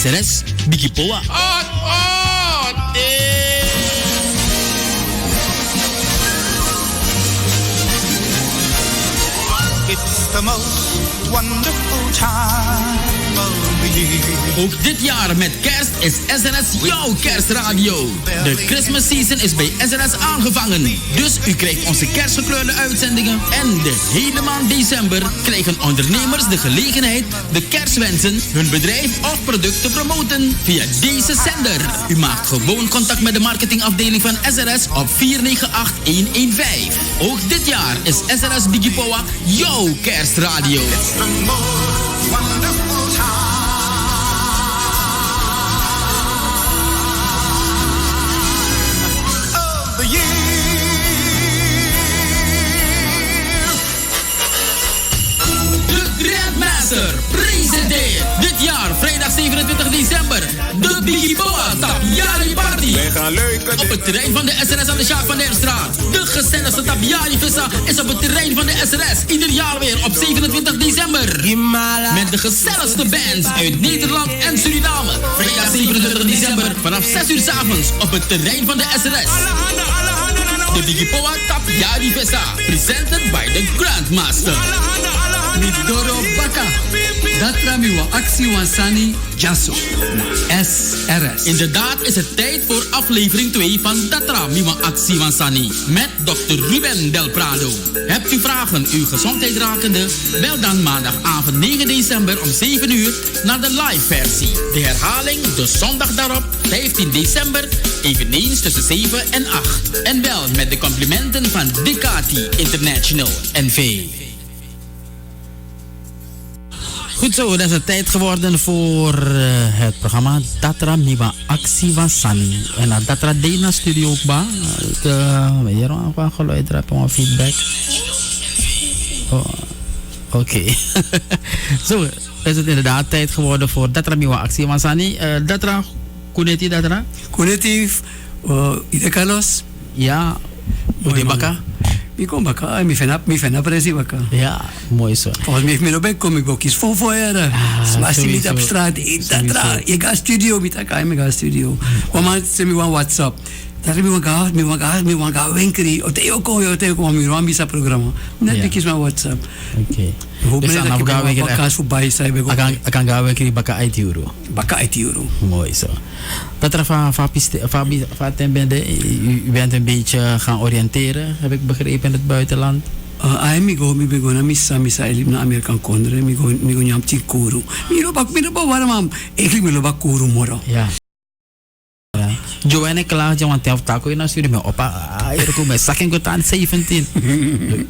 SRS Bikipoa. It's the most wonderful time of the year. Ook dit jaar met kerst is SRS jouw kerstradio. De Christmas season is bij SRS aangevangen. Dus u krijgt onze kerstgekleurde uitzendingen. En de hele maand december krijgen ondernemers de gelegenheid de kerstwensen, hun bedrijf of product te promoten via deze zender. U maakt gewoon contact met de marketingafdeling van SRS op 498-115. Ook dit jaar is SRS Bikipoa jouw kerstradio. It's the most wonderful time of the year. De Grandmaster presenteert dit jaar vrijdag 27 december de Bikipoa Tapiari Party. Wij gaan leuken. Op het terrein van de SRS aan de Sjaak van der Straat. De gezelligste Tapiari Vissa is op het terrein van de SRS. Ieder jaar weer op 27 december. Met de gezelligste bands uit Nederland en Suriname. Vrijdag 27 december vanaf 6 uur 's avonds op het terrein van de SRS. De Bikipoa Tapiari Vissa. Presented by the Grandmaster. Midoro Baka. Datra miwa actie wansani Jasso. SRS. Inderdaad is het tijd voor aflevering 2 van Datra Miwa Actie Wansani met Dr. Ruben Del Prado. Hebt u vragen uw gezondheid rakende? Bel dan maandagavond 9 december om 7 uur naar de live versie. De herhaling de zondag daarop 15 december eveneens tussen 7 en 8. En bel met de complimenten van Ducati International NV. Goed zo, dat is het tijd geworden voor het programma Datra Miwa Actie Wansani. En naar Datra Dena Studio ook ba. Hier een geluid hebben, een feedback. Oké. Zo, is het inderdaad tijd geworden voor Datra Miwa Actie Wansani. Datra, kuneti Datra? Kuneti, Ida Carlos. Ja, Ode Baka. Mi kom baka, mi fena presi baka. Ja, mooi zo. Volgens mij ben ik kom ik ook eens voor jaren. Maar ze niet op straat, Datra, ik ga studio, ik ga studio. Want ze me WhatsApp. Daar mi wanga winkeri. Oteo ko mi wanga programma. Net bekis mijn WhatsApp. Oké. Hoe ben ik ook vakantie voorbij zijn. Ik kan gaan winkeri baka uit euro. Baka uit euro. Mooi zo. Dat er van u bent een beetje gaan oriënteren, heb ik begrepen, in het buitenland. Mi go na misa elim na American kondre. Mi go nyam tikuru. Mi lo warm. Eigenlijk mi lo bak kuru moro. Ja. Joanne klaar, want hij heeft tako in stuur me op. Hier kom ik sakken goed aan 17.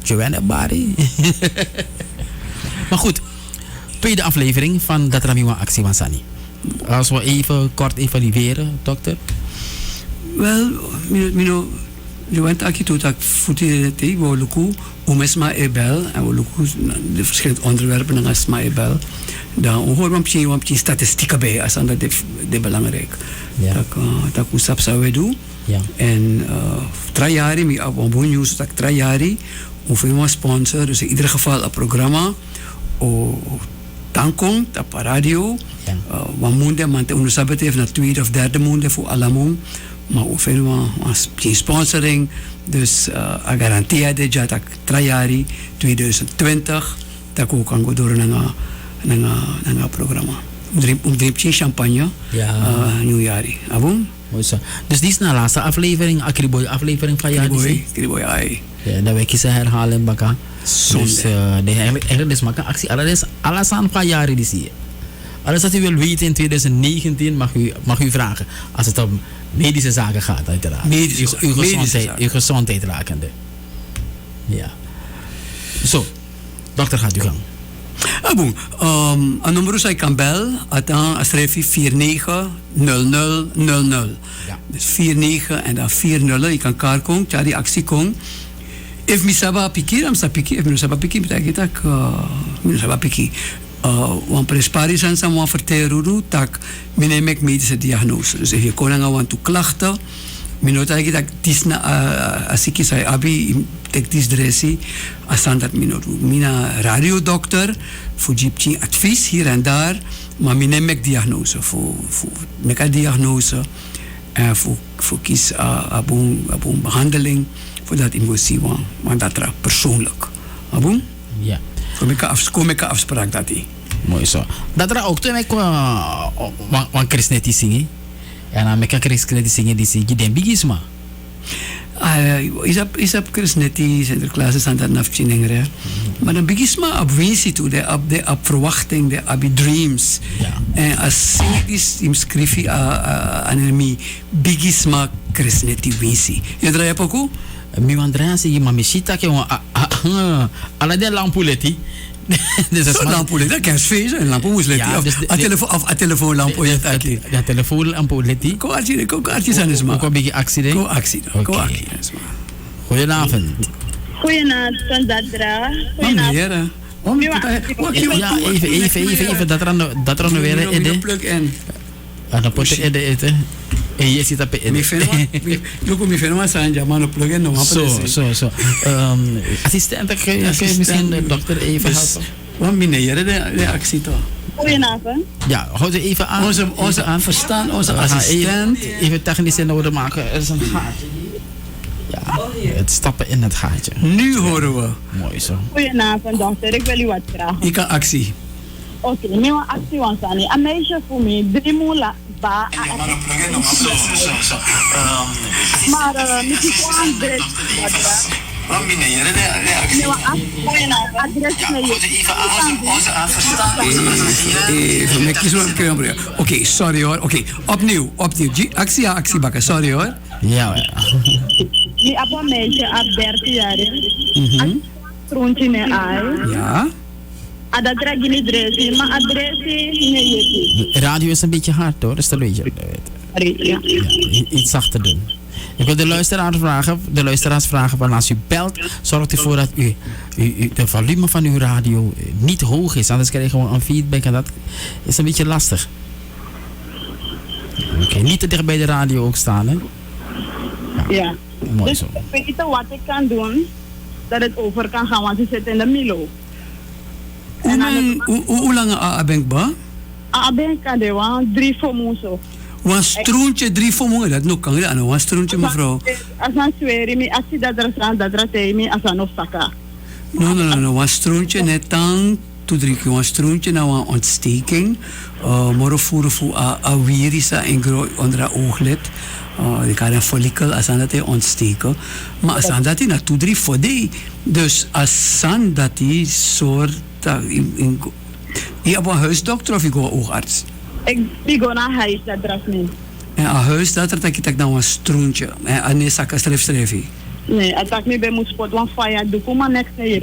Joanne Bari. Maar goed, tweede aflevering van Datra Miwa Actie Wansani. Als we even kort evalueren, dokter. Wel, mino Joanne taki tot ik voeten te we luku umesma ebel en we luku de verschillende onderwerpen en asma ebel. Dan hoor we een statistieken bij als dat de belangrijk. Dat we stap zouden doen. En 3 jaar mi abon nieuws dat 3 jaar hoeveel we sponsor dus in ieder geval een programma o tankong op radio. Want moende man te onderzoeken heeft naar tweede of derde moende voor allemaal. Maar hoeveel we sponsoring dus a garantie de dat 3 jaar 2020 dat ook kan gaan door naar een programma. Dripje champagne, nieuwjaar. Abon? Dus die is de laatste aflevering, Akriboy aflevering van jaar. Akriboy, ai. Ja, dat wij kiezen herhalen, baka. Dus eigenlijk is maken actie. Alles aan van jaren die zie je. Alles wat u wil weten in 2019 mag u vragen. Als het om medische zaken gaat, uiteraard. Uw gezondheid rakende. Ja. Zo, dokter, gaat u gang. Bon, een nummer zij kan bellen, dan schrijf je 490000. Ja. Dus 49 en dan 40, je kan kaart komen, ja, die actie komt. If mi saba piki, ram sa piki, if mi saba piki, betekent dat mi saba piki. Want prespari zijn ze maar verteren dat mi neem ik medische diagnose. Dus je kon aan want klachten. Minot eigenlijk dat dis na als ik zei abi tek dis dressi asan dat minot mina radiodokter voor gypsy advies hier en daar Maar ik neem diagnose voor diagnose en voor kies een behandeling voor dat ik moet zien, want dat is persoonlijk. Abon? Ja. Kom ik afspraak dat hij. Mooi zo. Dat er ook toen ik wan Christnetti zingen. En dan ik Christnetti zingen die zingen den bigisma. Is op Christnetti Sinterklaas is aan dat nafchinengre. Maar dan bigisma op winsie toe, op verwachting, op dreams. En als zing die schrijf aan mij bigisma Christnetti winsie. Je draait ook hoe? Mi Andrea zegt maar misschien jongen alle de lampuletti. Dus dat lampuletti, dat kan feest en lampu moest letten. Of een telefoonlamp of je ja telefoonlampuletti. Ko artje zijn is maar. Ko beetje accident. Ko accident. Goedenavond. Goedenavond, Dadra. Goedenavond. Ja, even dat er nog weer in. En dan pot je eten. En je zit op het mi firma zijn ja maar op plugin nog zo. Assistent, kun je misschien de dokter even helpen? Want meneer de actie toch. Goedenavond. Ja, houd je even aan. Onze verstaan, onze assistent. Even technisch in orde maken. Er is een gaatje hier. Ja, het stappen in het gaatje. Nu horen we. Mooi zo. Goedenavond, dokter. Ik wil u wat vragen. Ik kan actie. Oké, nu een actie want Sani. Een meisje voor mij 3 moela ba. Maar niet gewoon direct. Want meneer de actie. Even met kiezen. Oké, sorry hoor. Oké, opnieuw. Actie bakken. Sorry hoor. Ja. Die apa meisje op 13 jaar. Trontje in ai. Ja. Ada dragi niet dressie, maar adressie nee. Radio is een beetje hard hoor, is dat weet je. Ja. Iets zachter doen. Ik wil de luisteraars vragen, want als u belt, zorgt ervoor dat u de volume van uw radio niet hoog is. Anders krijg je gewoon een feedback en dat is een beetje lastig. Oké, niet te dicht bij de radio ook staan, hè? Ja. Mooi Dus zo. ik weet wat ik kan doen, dat het over kan gaan, want ze zit in de Milo. Hoe lang ben ik ba? Ben ik de 3 voor moeso. Een stroentje 3 voor moe, dat nog kan je aan een stroentje mevrouw. Als een zweri, als je dat er staat, dat er tegen als een saka. No, een stroentje net aan toe 3 keer. Een stroentje nou een ontsteking. Moro voeren voor een virus onder het ooglid. Die kan een follikel als aan dat hij ontsteken. Maar als aan dat hij naartoe 3 voor die. Dus als aan dat hij soort je hebt een huisdokter of je gaat een oogarts? Ik ga naar huis, dat is niet. En een huisdokter, dat ik nou een stroentje. En nee, zakken streefstreefie. Nee, ik dacht niet bij mijn spot, want fire doe kom maar niks naar je.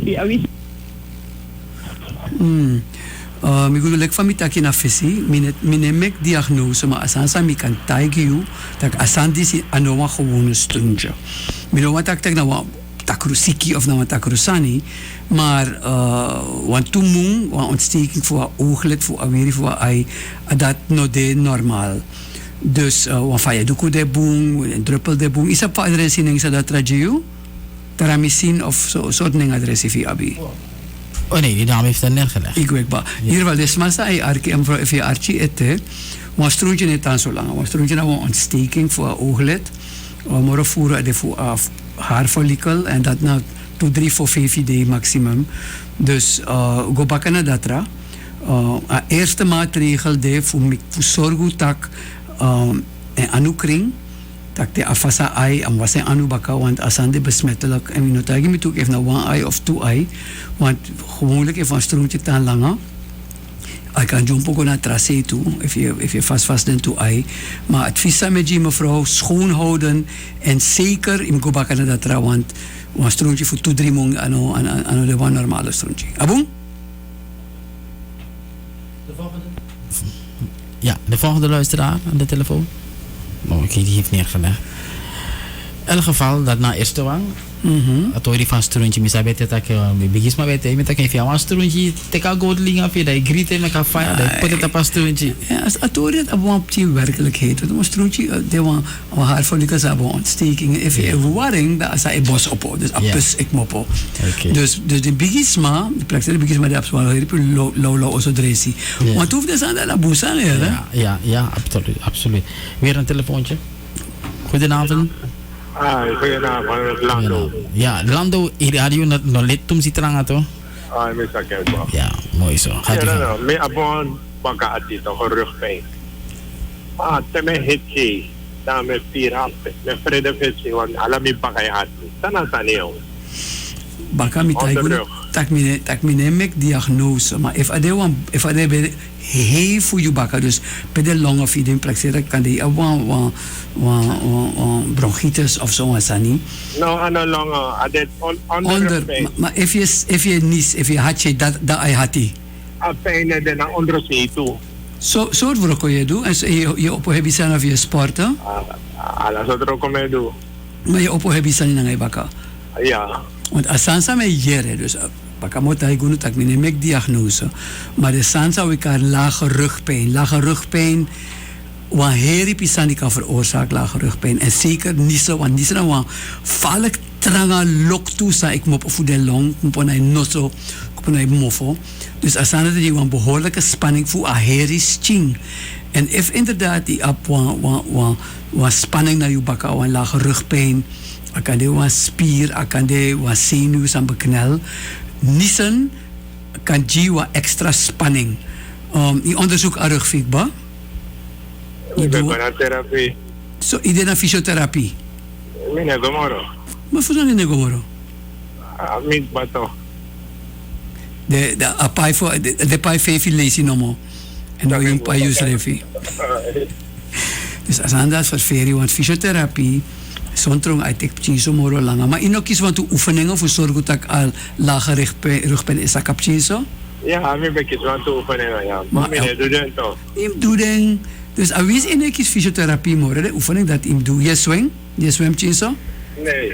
Ik bedoel, ik van mij tak in een visie. Ik neem ik diagnose, maar als ik kan tijgen, dat als ik een gewone stroentje. Ik bedoel, wat ik nou takrusiki of nou takrusani, maar want toen moe, want ontsteking voor ooglid, voor aweri, voor ai, dat no de normaal. Dus want van je doe de boom, een druppel de boom. Is dat voor adressie niet dat radio? Teramisin of zo soort ding adressie via abi. Oh nee, die dame heeft dat neergelegd. Ik weet pas. Hier wel is maar zij arki en vrouw via archie eten. Want stroentje niet aan zo lang. Want stroentje nou een ontsteking voor ooglid. Maar voeren de voor haarfollikel en dat nou 2-3 voor 5 dagen maximum. Dus go bakken naar dat ra. Eerste maatregel de voor zorgen dat en anukring dat de afasa ai en was en anu baka want asan de besmettelijk en we notagi met ook even nou 1 eye of 2 eye want gewoonlijk even een stroentje tan langer. Ik kan jump ook naar tracé toe, if je vast den toe ai. Maar advies met je mevrouw, schoon houden en zeker in go bakken naar dat ra want een stroentje voor 2-3 maanden aan de one normale stroentje. Abon? Ja, de volgende luisteraar aan de telefoon. Oh, oké, die heeft neergelegd. In elk geval, dat na eerste wang, Atori van strontje, misa bete tak bigis ma bete, met tak via wan strontje, teka godling af, dat griete met ka fire, dat put het op strontje. Ja, als atori het op een werkelijkheid, want een strontje, de wan hartfollicus hebben ontsteking, even verwarring, dat is een bos op, dus een pus ik mopo. Dus de bigisma, de praktische bigisma, die absoluut low also dresi. Want hoeft dus aan de labusa, hè? Ja, absoluut. Weer een telefoontje. Goedenavond. Goedenavond, Lando. Ja, Lando, hier radio no lid tum sitranga to. Ik ben Sakemba. Ja, mooi zo. Gaat ja, me abon baka atito ko rugpijn. Teme hitje, dan met 4 handen. Met vrede vitje, want alami bakay hati. Sana saneo. Baka mi taigun, tak mine mek diagnose, maar if ade be heel voor je baka, dus bij de longen of in praktijk kan die bronchitis of zo aan no, aan de longen, adet onder. Maar if je nies, if je had dat ai hati. Pijn de na onder zee toe. Zo wat kon je doen? En je op heb je of je sporten? Alles wat er ook mee doen. Maar je op heb je naar baka. Ja. Want asansa me jere, dus baka mo tayo gunu tak mine mek diagnose. Maar de sansa we kan lage rugpijn. Lage rugpijn, wan heri pisani kan veroorzaken lage rugpijn. En zeker nissen, want nissen na wan valk tranga lok toe sa ik mop voor de long, mop na noso, mop na mofo. Dus asana dat je wan behoorlijke spanning voor a heri ching. En if inderdaad die ap wan spanning naar je baka, wan lage rugpijn, akan de wan spier, akan de wan zenuw san beknel. Nissen kan jiwa extra spanning. Je onderzoek aan rugfikba? Ik ben naar therapie. Zo, je deed naar fysiotherapie? Ik ben gomoro. Maar voor zo'n gomoro? Niet bato. De pai fevi lezen nomo. En dan je pai use levi. Dus als aan dat ververi, want fysiotherapie zontrong uit ik pchinso moro langa. Maar in ook iets van oefeningen voor zorgen dat al lage rugpijn is dat kapchinso? Ja, ik ben iets van oefeningen, ja. Maar ik doe het toch. Ik doe het. Dus alweer in een fysiotherapie moro, de oefening dat ik doe. Je swing? Je swim chinso? Nee.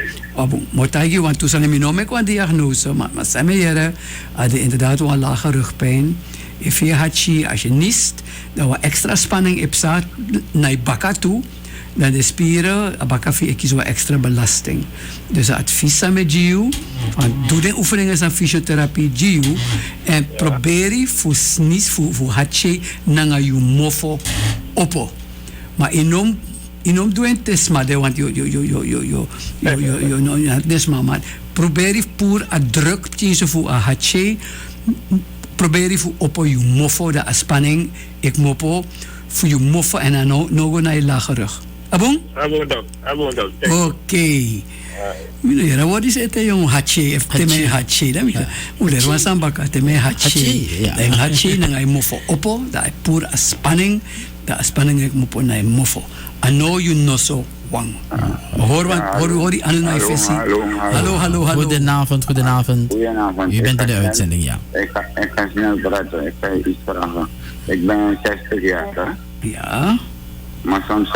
Motagi, want toen zijn we nog met een diagnose. Maar samen jaren hadden inderdaad wel lage rugpijn. If je hachi, als je niest, dan wat extra spanning op staat naar je baka toe. Dan de spieren, baka is wat extra belasting. Dus advies aan met Giu, doe de oefeningen aan fysiotherapie Giu en probeer je voor snis, voor hachi, naar je mofo oppo. Maar inom doe een test, maar want je desma, maar probeer je voor een druk, voor een hachi, probeer je voor oppo je mofo, de spanning, ik mofo, voor je mofo en dan nog naar je lage rug. Abong? Abong. Oké. Mino yara wat is het yung hachi, teme hachi, da mika. Uler wan sambaka teme hachi. Da hachi na ngai mofo opo, da pur spanning, da spanning ek mopo na mofo. Ano you no so wang. Hoor aan na fesi. Hallo. Goedenavond. U bent in de uitzending, ja. Ik ga snel praten, ik ga iets vragen. Ik ben 60 jaar. Ja. Maar soms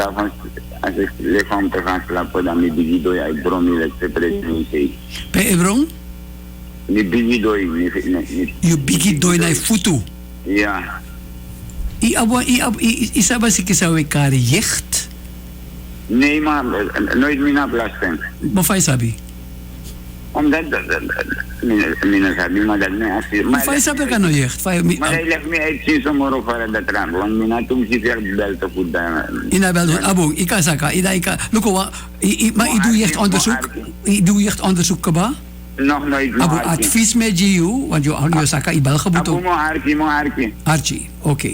als ik lichaam te gaan slapen, dan mi bigido ya ibrom elektriciteit. Pe ibrom? Mi bigido You bigido na futu. Ja. Isaba sikisawe kar jecht? Nee, maar nooit meer belasting. Maar fai sabi? Omdat mina sabi, maar dat niet. Maar fai sabi ka no jecht? Maar hij legt me uit zien zomaar para dat raam, want mina toen zit er bel te goed daar. Ina bel abo, ikasaka, ika. Luko maar ik doe echt onderzoek. Ik doe echt onderzoek kaba? Nog nooit. Abo advies met you, want je saka ibal gebuto. Abo mo Archie, oké.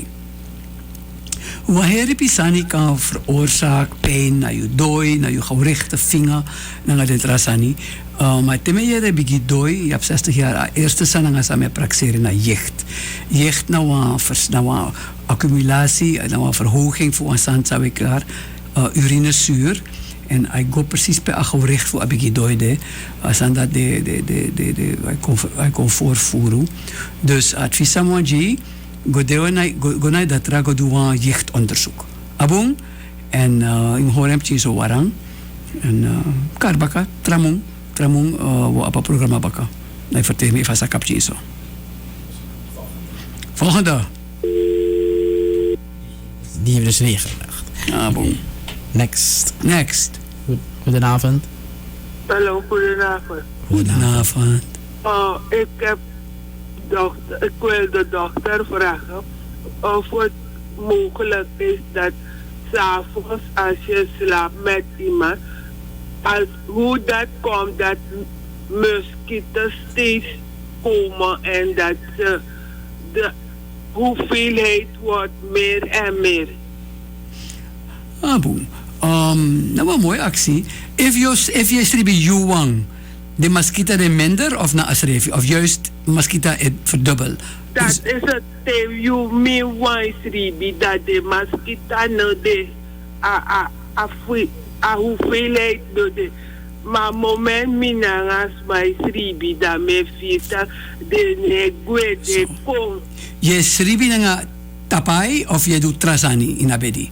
Wanneer pisani kan veroorzaken pijn naar je dooi, naar je gewrichte vinger, naar de trasani. Maar teme jere bigi dooi, je hebt 60 jaar, eerste sananga sa me praxeren naar jecht. Jecht nou een accumulatie, nou een verhoging voor een sandsaweklaar, urinezuur. En ik ga precies bij gewricht voor bigi dooi de, als aan dat ik kon voorvoeren. Dus advies aan mij. Go na dat rago doen jeugdonderzoek. Abong en in horem zo warang en karbaka tramong tramong wo apa programma baka. Nee, vertel me vast kapje zo. Volgende. Die heeft dus neergelegd. Ja, boom. Next. Goedenavond. Hallo, goedenavond. Goedenavond. Ik wil de dochter vragen of het mogelijk is dat 's avonds als je slaapt met iemand, hoe dat komt dat muskieten steeds komen en dat de hoeveelheid wordt meer en meer. Boom. Nou, een mooie actie. If je stribi juwang, de maskita de minder of na asrefi, of juist maskita het verdubbel. Dat is het you me one stribi dat de maskita no de a hoeveelheid do de. Maar moment minangas my stribi dat me vita de negwe de kom. Je stribi nga tapai of je doet trasani in abedi?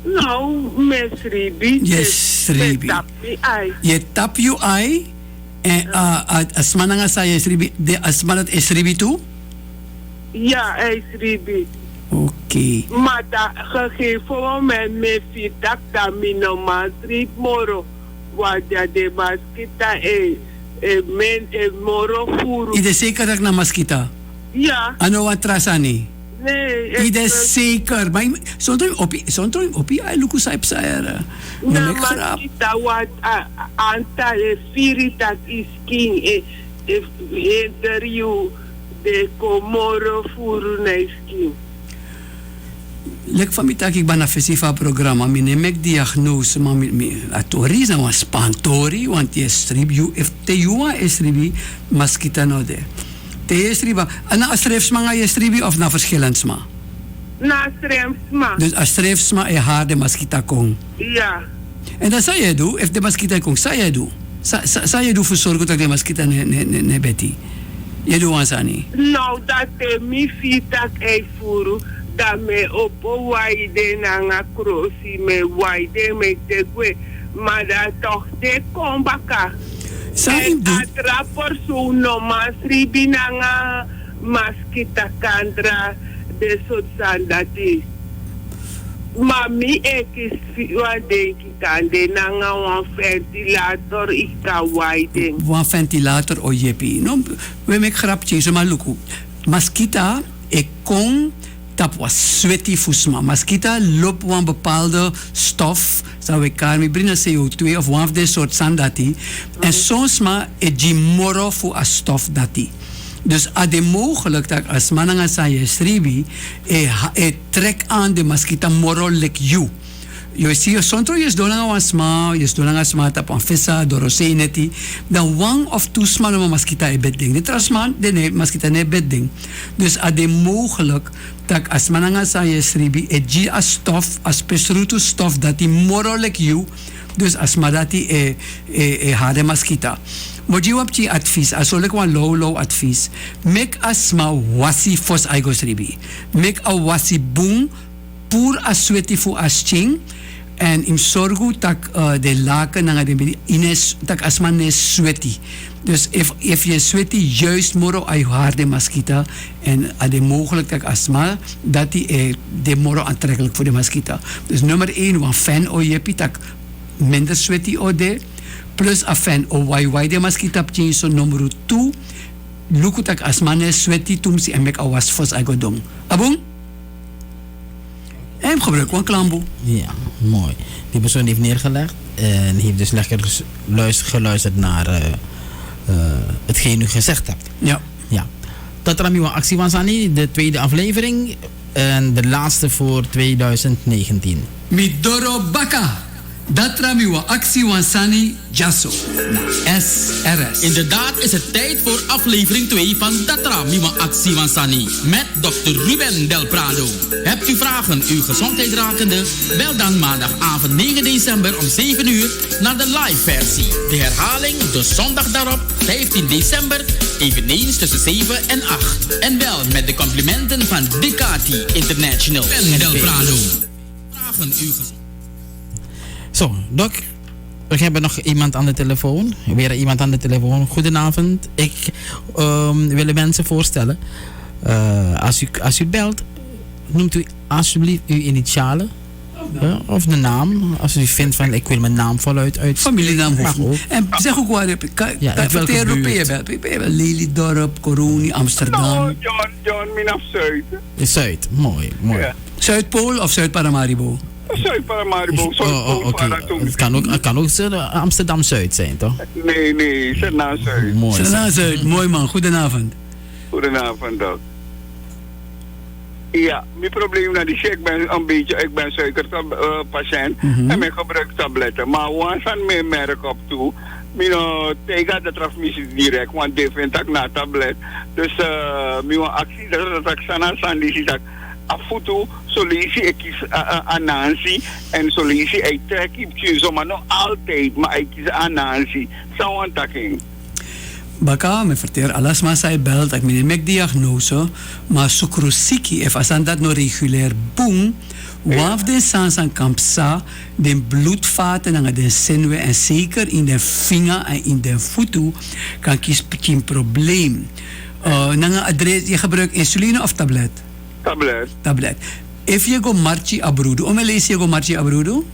Nou, me stribi. Yes, stribi. Je tap je ai en asmana nga sa je stribi, de asmanat is stribi toe? Ja, stribi. Oké. Maar dat gegeven moment me fitak dat mi normaal strip moro. Wat de maskita men moro furu. Ide zeker dat na maskita? Ja. Ano wat trasani? Nee. Ide zeker. Maar sontro opi ay luku saip saera. Na maskita wat aantal firitak is king interview de komoro furu na isking. Lek van mij ik ben een festivalprogramma. Ik neem ik diagnose, maar atori is een spantori, want je stribi, if te juwa is stribi, maskita no de. Te stribi, en na strefsma ga je stribi of na verschillensma? Na strefsma. Dus als strefsma is haar de maskita kong. Ja. En dan zou je doen, if de maskita kong, zou je doen? Zou je doen voor zorgen dat de maskita ne beti? Je doet wat aan. Nou, dat mi fitak voeren. Dat me op waide na krosi me waide me te kwe maar dat toch de kombaka en atra persoon no mas ribi na maskita kandra de soort dat is mami is wat denk ik aan de na een ventilator ik kan waide een ventilator o jepi no we make grapje zo maar luku maskita kon dat was sweaty fusma. Maskita loopt een bepaalde stof, zou ik karmi brengen CO2 of een of deze soort sandati. En soms maar het moro voor een stof dati. Dus het is mogelijk dat als mannen zijn je stribi, trek aan de maskita moro like you. Je ziet, soms je doet een sma, tap een vissa, dorosei neti. Dan one of two sma no maskita e bedding. De trasman, de maskita ne bedding. Dus het is mogelijk dat als mananga sa je stribi, e a stof, a spesrutu stof dat die moro like you. Dus als madati hade maskita. Moet je op je advies, als ik een low advies, make a sma wasi fos aigo stribi. Make a wasi boom, pur a sweaty fu as ching. En in zorgu tak de laken na de ines tak asman ne sweaty. Dus if je sweaty juist moro ay harde maskita en ade mogelijk tak asma dat die de moro aantrekkelijk voor de maskita. Dus nummer 1 een fan o je pitak minder sweaty o de plus a fan o wai de maskita pchin so nummer 2 luku tak asma ne sweaty tumsi en mek awas fos agodong. Abong? En gebruik een klamboe. Ja, mooi. Die persoon heeft neergelegd en heeft dus lekker geluisterd naar hetgeen u gezegd hebt. Ja. Dat ramiwa actie was Annie, de tweede aflevering en de laatste voor 2019. Midoro Baka. Dat ramiwa actie wansani Jasso. SRS. Inderdaad is het tijd voor aflevering 2 van Datra Mima Actie Wansani met Dr. Ruben Del Prado. Hebt u vragen uw gezondheid rakende? Bel dan maandagavond 9 december om 7 uur naar de live versie. De herhaling de zondag daarop 15 december eveneens tussen 7 en 8. En wel met de complimenten van Ducati International en Del Prado. Vragen uw gezondheid. Zo, Doc. We hebben nog iemand aan de telefoon. Weer iemand aan de telefoon. Goedenavond. Ik wil de mensen voorstellen. Als u belt, noemt u alsjeblieft uw initialen. Of de naam. Als u vindt van ik wil mijn naam voluit uit. Familienaam hoeft niet. En zeg ook waar je belt. Lelydorp, Coroni, Amsterdam. Nou, John, minaf Zuid. Zuid, mooi. Ja. Zuidpool of Zuid-Paramaribo? Zuid-Paramaribo. Oké. Het kan ook Amsterdam-Zuid zijn, toch? Nee, Sernaan-Zuid. Mooi. Sernaan-Zuid, mooi man. Goedenavond. Goedenavond, Doc. Ja, mijn probleem is dat ik ben suikerpatiënt en ik gebruik tabletten. Maar wanneer aan mijn merk op toe, tegen de transmissie direct, want die vind ik na tablet. Dus mijn actie dat ik aan die zit afvoer, zo lees ik kies Anansi en zo lees ik trek ik maar nog altijd, maar ik kies Anansi. Zo een takking. Baka me verteer alles maar zij belt ik met diagnose maar sukrosiki if asan dat no regulier boom waf den sansan kampsa den bloedvaten en den senwe en zeker in de vinger en in de voet kan kies een probleem. Nanga adres je gebruikt insuline of tablet? Tablet. If je go marchi abrudo, om lees je go marchi abrudo?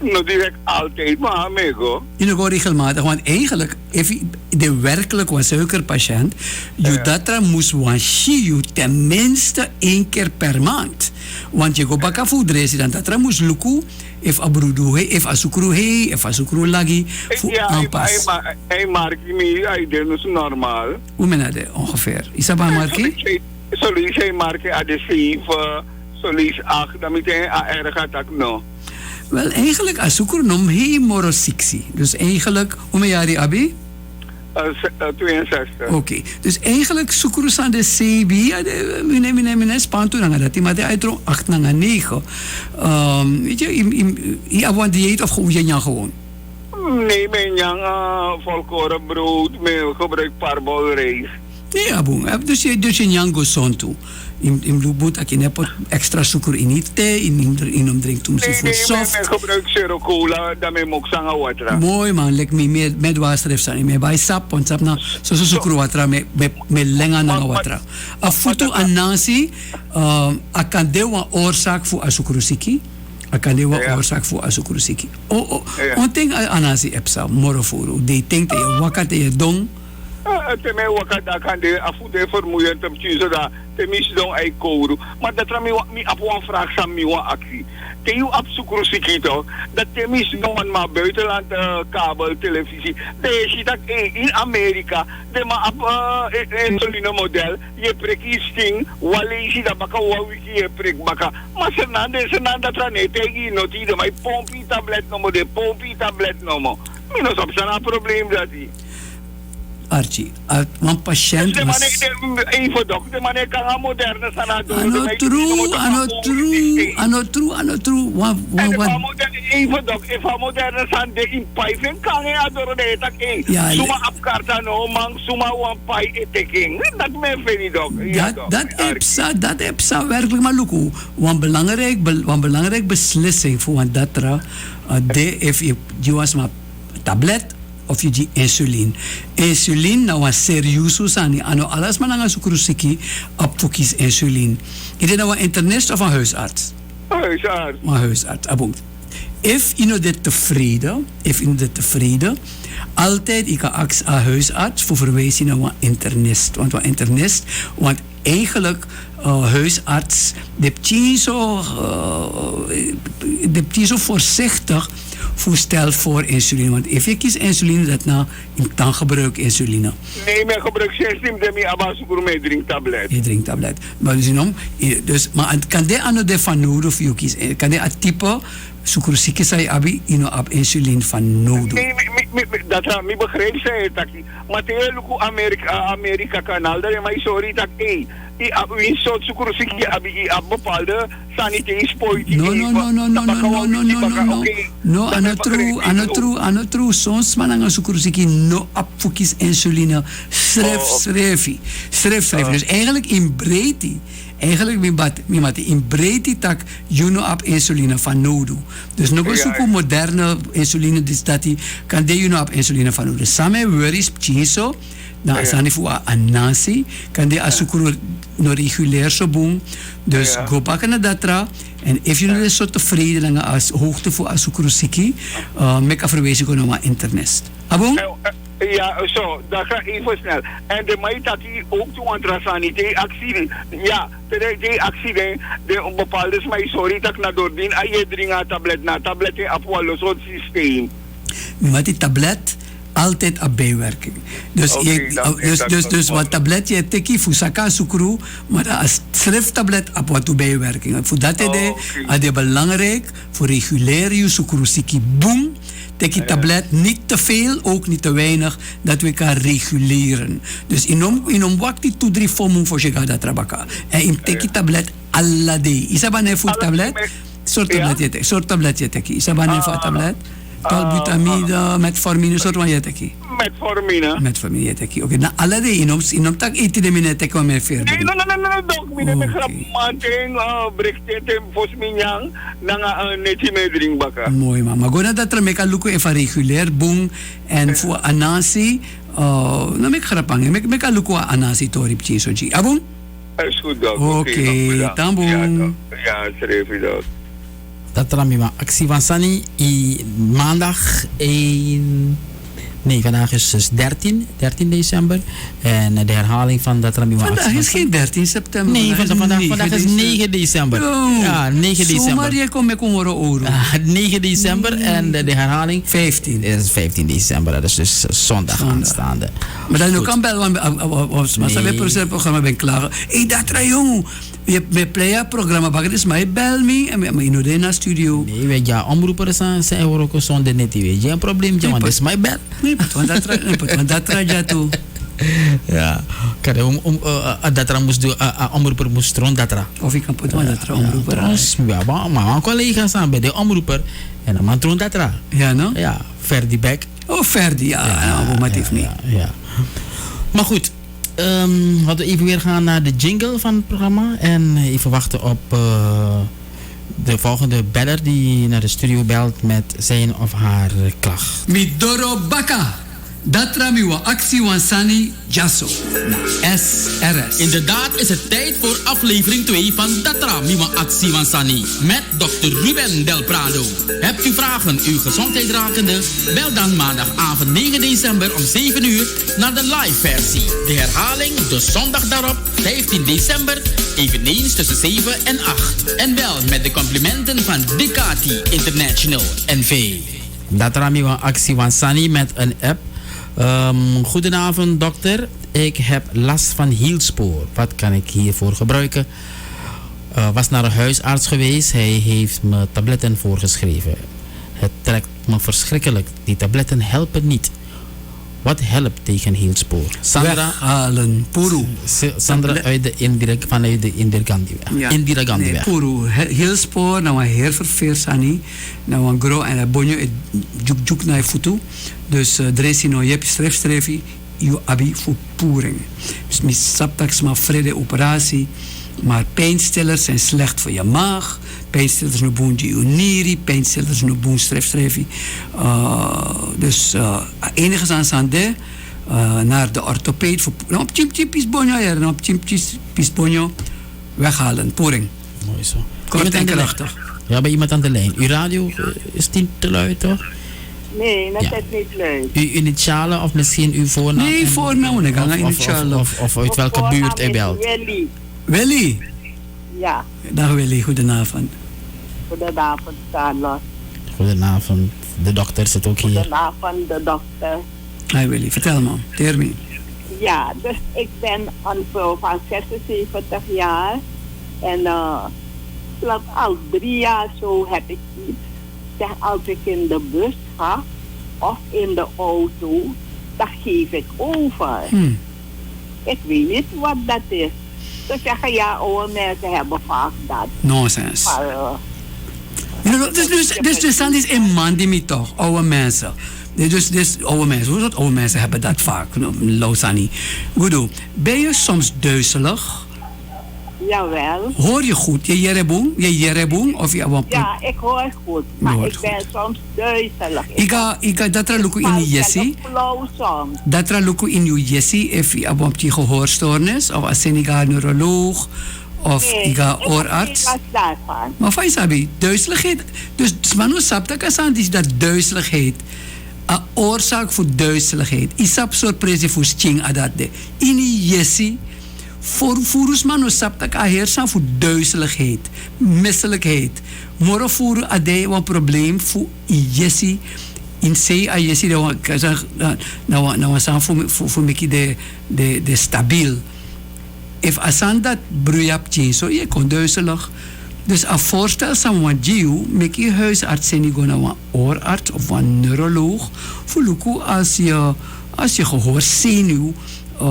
Nou, direct altijd, maar amigo. Je go regelmatig, want eigenlijk, if de werkelijk was suikerpatiënt, je datra moest washi tenminste 1 keer per maand. Want je go baka voedresi, dan datra moest luku, if abrudu he, if asukru he, if asukru lagi, voor aanpas. Hij maakt me, hij is normaal. Hoe men dat ongeveer? Is dat bij markie? Zo lees hij markie aan de 7, zo lees 8, dan moet hij erg gaat no. Wel, eigenlijk asukur nom he moro 60. Dus eigenlijk, hoe jari abi? 62. Oké. Dus eigenlijk sukuru san de CB, mine spantu nanga dat, maar de uitro 8 nanga 9. Weet je, je hebt dieet of gewoon je gewoon? Nee, mijn jang volkorenbrood, mijn gebruik parbolrijst. Nee, abong. Dus je jang go son toe. In bloedboet, ik heb extra suiker in het thee, in drink toen ze voor soft. Nee, ik gebruik zero cola, dan ben ik ook zanga water. Mooi man, lek me met water heeft zijn. Me bij sap, want sap na zo suiker water met lenga na water. Afutu anansi, akan dewa oorzaak voor asukrusiki. Akan dewa oorzaak voor asukrusiki. Onting anansi epsa morofuru. Die denkt dat je wakker dat je dong. Teme wakata kan de afude vermoeiend om te zodat te misdon ai kouru. Maar dat rami op een vraag sam mi wa actie. Te je op sukrosiki dat te misdon maar buitenland kabel televisie. De ziet dat in Amerika de maar op insuline model je prik sting wale ziet dat baka wawiki je prik baka. Maar ze nan dat rane tegen no die maar pompi tablet no mo de pompi tablet no mo. Minus op zijn probleem dat die. Archie, een patiënt was... Even dok, de manier kan gaan moderne sana doen. Ano true. Even dok, if a moderne san de in pijven kan je adoro de etak Suma apkarta no, man suma wan pai eteking. Dat me vind dok. Dat epsa werkelijk maar luku. Wan belangrijk beslissing voor een datra. If je was maar tablet of je insuline. Insuline nou was serieus aan ano alles maar nanga sukrusiki op fokis insuline. Is nou een internist of een huisarts? Huisarts. Maar huisarts, abong. If je dit tevreden, altijd ik ga ax a huisarts voor verwijzen naar een internist. Want eigenlijk huisarts de zo voorzichtig voorstel voor insuline. Want if je kiest insuline, dan gebruik insuline. Nee, maar gebruik 16 demi abasukur met drinktablet. Je drinktablet. Maar maar kan de aan de van nodig voor je kiezen? Kan de een type sukrosieke zei abi op insuline van nodig? Nee, dat ik begrijp zij het. Maar tegen Amerika kanaal, dat is maar sorry dat in soort sukrosieke abi op bepaalde saniteitspoortje. No, anotru soms man ang sukrosiki no apfukis insuline schreef. Dus eigenlijk in breedte eigenlijk mimat in breedte tak juno op insuline van nodu. Dus nog eens ook moderne insuline dus dat die kan de juno op insuline van nodu. Samen worries chiso na asani fu anasi kan de asukuru no regulier so boom. Dus go pakken naar datra en if jullie zo tevreden zijn als hoogte voor asukuru siki, make a verwijzing naar internet. Abong? Ja, zo, dat gaat even snel. En de maitaki ook toe aan trasani, die actie, ja, die actie, de bepaalde mij sorry dat ik naar doordien, en je drinkt tablet in Apollo, zo'n systeem. Maar die tablet, altijd op bijwerking. Dus, dus wat tablet je teki fusaka sukru, maar als schrifttablet op wat bijwerking. Voor dat is belangrijk, voor regulier je sukru siki boom. Teki tablet niet te veel, ook niet te weinig, dat we kan reguleren. Dus in wak die 2-3 fomung voor je gaat trabaka. En in teki tablet alla day. Isabane voor tablet? Soort tablet je teki. Isabane voor tablet? Tolbutamide, metformine, soort van je teki. Metformine je teki. Oké, nou alla day inom tak iti de mine teki me verder. Nee, no, dok mine me grap manting brekte fosminyang nanga neti me drink baka. Mooi man. Maar gona dat er meka luko even regulier boom en voor anasi na mek grapang meka luko anasi torip chiso ji. Abong? Is goed dok. Oké, tambong. Ja, schreef je dat. Dat ramima actie van Sani maandag 1. Nee, vandaag is dus 13 december. En de herhaling van dat ramima actie. Vandaag is geen 13 september. Nee, vandaag is 9 december. Oh, ja, 9 december. Zomaar je komt met oro. 9 december en de herhaling 15. Is 15 december. Dat is dus zondag aanstaande. Maar dan kan bel, want we programma ben klaar. Hé, dat jong. We playa programma bakken is mij bel me en we in de studio. Nee, weet je, omroepers zijn ook zonder net. Weet je, een probleem, want dat is mijn bel. Nee, want dat raja toe. Ja, kijk, dat er moest doen, omroeper moest rond dat er. Of ik kan putten dat er omroeper. Ja, maar mijn collega's aan bij de omroeper en dan man rond dat er. Ja, no? Ja, Ferdi Beck. Oh, Ferdi, ja, maar het niet. Ja. Maar goed. Laten we even weer gaan naar de jingle van het programma en even wachten op de volgende beller die naar de studio belt met zijn of haar klacht. Midoro Baka, dat ramiwa actie wansani jaso na SRS. Inderdaad is het tijd voor aflevering 2 van Datra Mima Actie Wansani met Dr. Ruben Del Prado. Hebt u vragen uw gezondheid rakende? Bel dan maandagavond 9 december om 7 uur naar de live versie. De herhaling de zondag daarop 15 december eveneens tussen 7 en 8. En wel met de complimenten van Ducati International NV. Datra Mima Actie Wansani met een app. Goedenavond dokter, ik heb last van hielspoor. Wat kan ik hiervoor gebruiken? Was naar een huisarts geweest, hij heeft me tabletten voorgeschreven. Het trekt me verschrikkelijk, die tabletten helpen niet. Wat helpt tegen hielspoor? Sandra weghalen, puru. Sandra vanuit de Indira Gandhi weg. Puru, hielspoor, nou een herverveersani, nou een gro en een bonjo, juk naar je voeten. Dus er is no je streefstreefie, je abi voor poering. Dus mi saptaks maar vrede operatie. Maar pijnstillers zijn slecht voor je maag. Pijnstillers no boen je niri, pijnstillers no boen streefstreefie. Dus enige aansande naar de orthopeed voor op chimchim pisbonjo hier, op chimchim pisbonjo weghalen, poering. Mooi zo. Kort en krachtig. Ja, bij iemand aan de lijn. Uw radio is niet te luid, toch? Nee, dat is niet leuk. Uw initialen of misschien uw voornaam? Nee, voornaam. Ik ga initialen. Of uit welke buurt hij belt? Willy? Ja. Dag Willy, goedenavond. Goedenavond, Carlos. Goedenavond, de dokter zit ook hier. Goedenavond, de dokter. Hi Willy, vertel me, Termin. Ja, dus ik ben een vrouw van 76 jaar. En al 3 jaar zo heb ik iets. Zeg, als ik in de bus ga of in de auto, dan geef ik over. Ik weet niet wat dat is. Ze zeggen ja, oude mensen hebben vaak dat. Nonsens. Maar, dus dat is een man die me toch, oude mensen. Dus oude mensen, hoe dat oude mensen hebben dat vaak, Lausani. Goed, ben je soms duizelig? Jawel. Hoor je goed? Je jerebung of je abang? Ja, ik hoor goed. Maar ik ben soms duizelig. Ika datra luku in Jessie. Soms. Datra luku in Jessie if je abang die gehoorstoornis of als ik neuroloog of ik oorarts. Maar fijn sabi, duizeligheid. Dus manu sapta kasan is dat duizeligheid. Een oorzaak voor duizeligheid. Isap sorprese voor ching adade. In Jessie. Voor manu sapta ka heersan voor duizeligheid, misselijkheid. Moro voor ade een probleem voor Jessie. In C a Jessie nou san voor meki de stabiel. If asan dat broeiap zo je kon duizelig. Dus een voorstel van wat je met je huisarts en je naar een oorarts of een neuroloog. Voor als je gehoorzenuw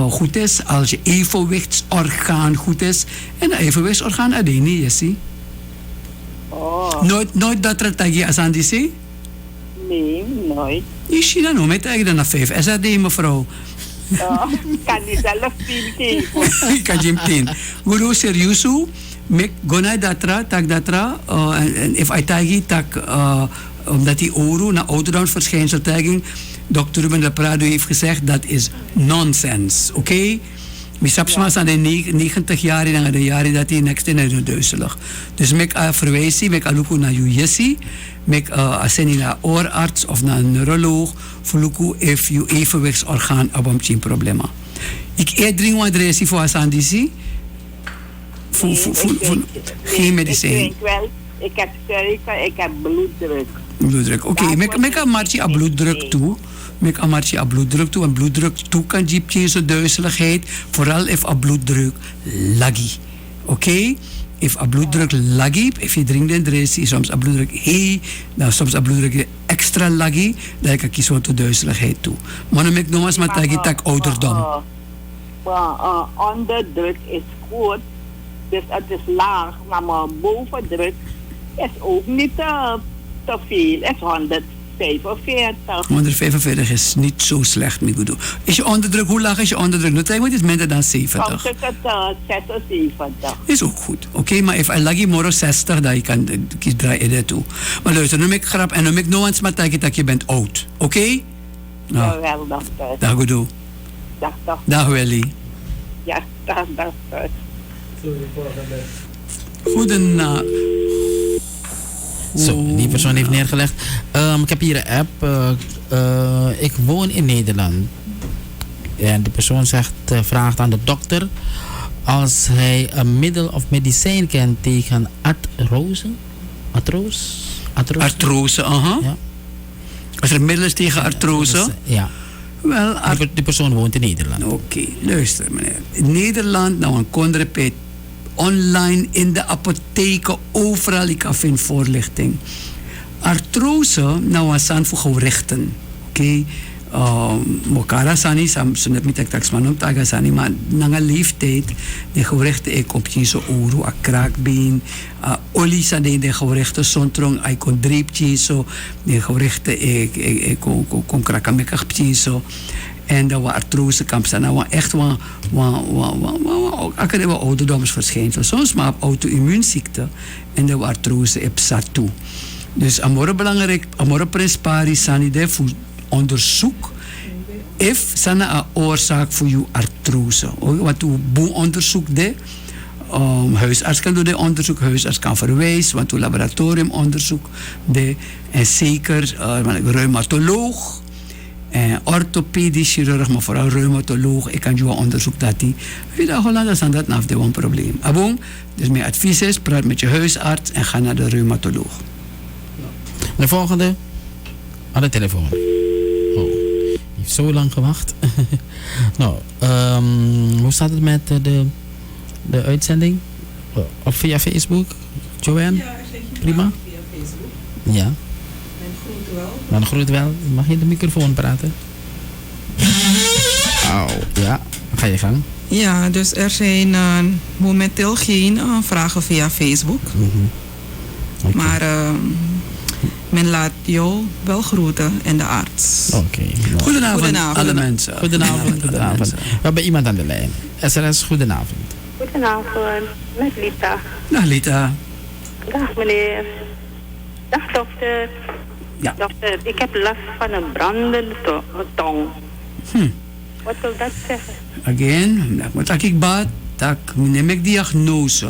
goed is, als je evenwichtsorgaan goed is. En een evenwichtsorgaan alleen niet, Jessie. Nooit dat er tegen je aan die zee? Nee, nooit. Je ziet dat nog met eigenlijk dan 5. SAD, mevrouw. Kan die zelf 10 geven. Ik kan je hem 10. Guru serieus mek gonai datra tak datra en if I tagi tak omdat die oru na ouderdomsverschijnsel tagging Dr. Ruben de Prado heeft gezegd dat is nonsense, oké? Misapsmas aan de 90 jaar en de jaren dat hij next in de duizelig. Dus mek verwijzen, mek aluku naar Jessie, mek aseni naar oorarts of naar een neuroloog, verluku if je evenwichtsorgaan abamtje problema. Ik eet wat adressie voor Asandisi. Geen medicijn. Ik wel, ik heb suiker, ik heb bloeddruk. Bloeddruk, oké. Mek een martje aan bloeddruk toe. Mek een martje aan bloeddruk toe. En bloeddruk toe kan je zo duizeligheid. Vooral if a bloeddruk laggy. Oké? If a bloeddruk laggy, if je drinkt een dressie, soms a bloeddruk dan soms a bloeddruk extra laggy, dan kan je zo tot duizeligheid toe. Maar dan mek nog eens maar tagi tak ouderdom. Onderdruk is goed. Dus het is laag, maar mijn bovendruk is ook niet te veel. Het is 145. 145 is niet zo slecht, Migudu. Is je onderdruk, hoe laag is je onderdruk? Nu het is minder dan 70. Soms is het 76. Is ook goed. Oké, maar if I lagi moro 60, dan je kan kies draaien dat toe. Maar luister, nu ik grap en nu ik nog eens maar tegen dat je bent oud. Oké? Nou. Jawel, dokter. Dag Gudu. Dag, dokter. Dag Welly. Ja, dag, dokter. Goedenavond. Zo, die persoon heeft neergelegd. Ik heb hier een app. Ik woon in Nederland. En de persoon vraagt aan de dokter als hij een middel of medicijn kent tegen artrose. Artrose, aha. Ja. Als er middel is tegen artrose? Ja. Wel, de persoon woont in Nederland. Oké, luister meneer. In Nederland, nou een konderpet. Online, in de apotheken, overal ik kan vinden voorlichting. Artrose, nou een voor gewrichten. Oké? Mokara sani, zo net met ik taxmanom taga sani, maar na een leeftijd, de gewrichten, ik op je zo oru, a kraakbeen, olie sa de gewrichten, zontrong, ik kon dreepje zo, de gewrichten, ik kon krakamekag zo. En dat was artrose kamp staan. Dat was echt een ouderdomsverschijnsel. Soms maar op auto-immuunziekte. En dat was artrose op toe. Dus amore belangrijk, amore prespari sanide voor onderzoek. If sana een oorzaak voor je artrose. Wat u boe onderzoek de. Huisarts kan doen de onderzoek, huisarts kan verwijzen, want u laboratoriumonderzoek de. En zeker reumatoloog. Orthopedisch chirurg, maar vooral reumatoloog. Ik kan je onderzoek dat die. Via Hollanders aan dat naf de een probleem. Abong, dus mijn advies is, praat met je huisarts en ga naar de reumatoloog. De volgende aan de telefoon. Oh, die heeft zo lang gewacht. Nou, hoe staat het met de uitzending? Of via Facebook? Joanne? Ja, prima. Via Facebook. Ja. Dan groet wel. Mag je in de microfoon praten? Ja, ga je gang. Ja, dus er zijn momenteel geen vragen via Facebook. Okay. Maar men laat jou wel groeten en de arts. Oké. Goedenavond, alle mensen. Goedenavond. We hebben iemand aan de lijn. SRS, goedenavond. Goedenavond, met Lita. Dag Lita. Dag meneer. Dag dokter. Ja. Dokter, ik heb last van een brandende tong. Wat wil dat zeggen? Again, moet ik baat, dat neem ik diagnose.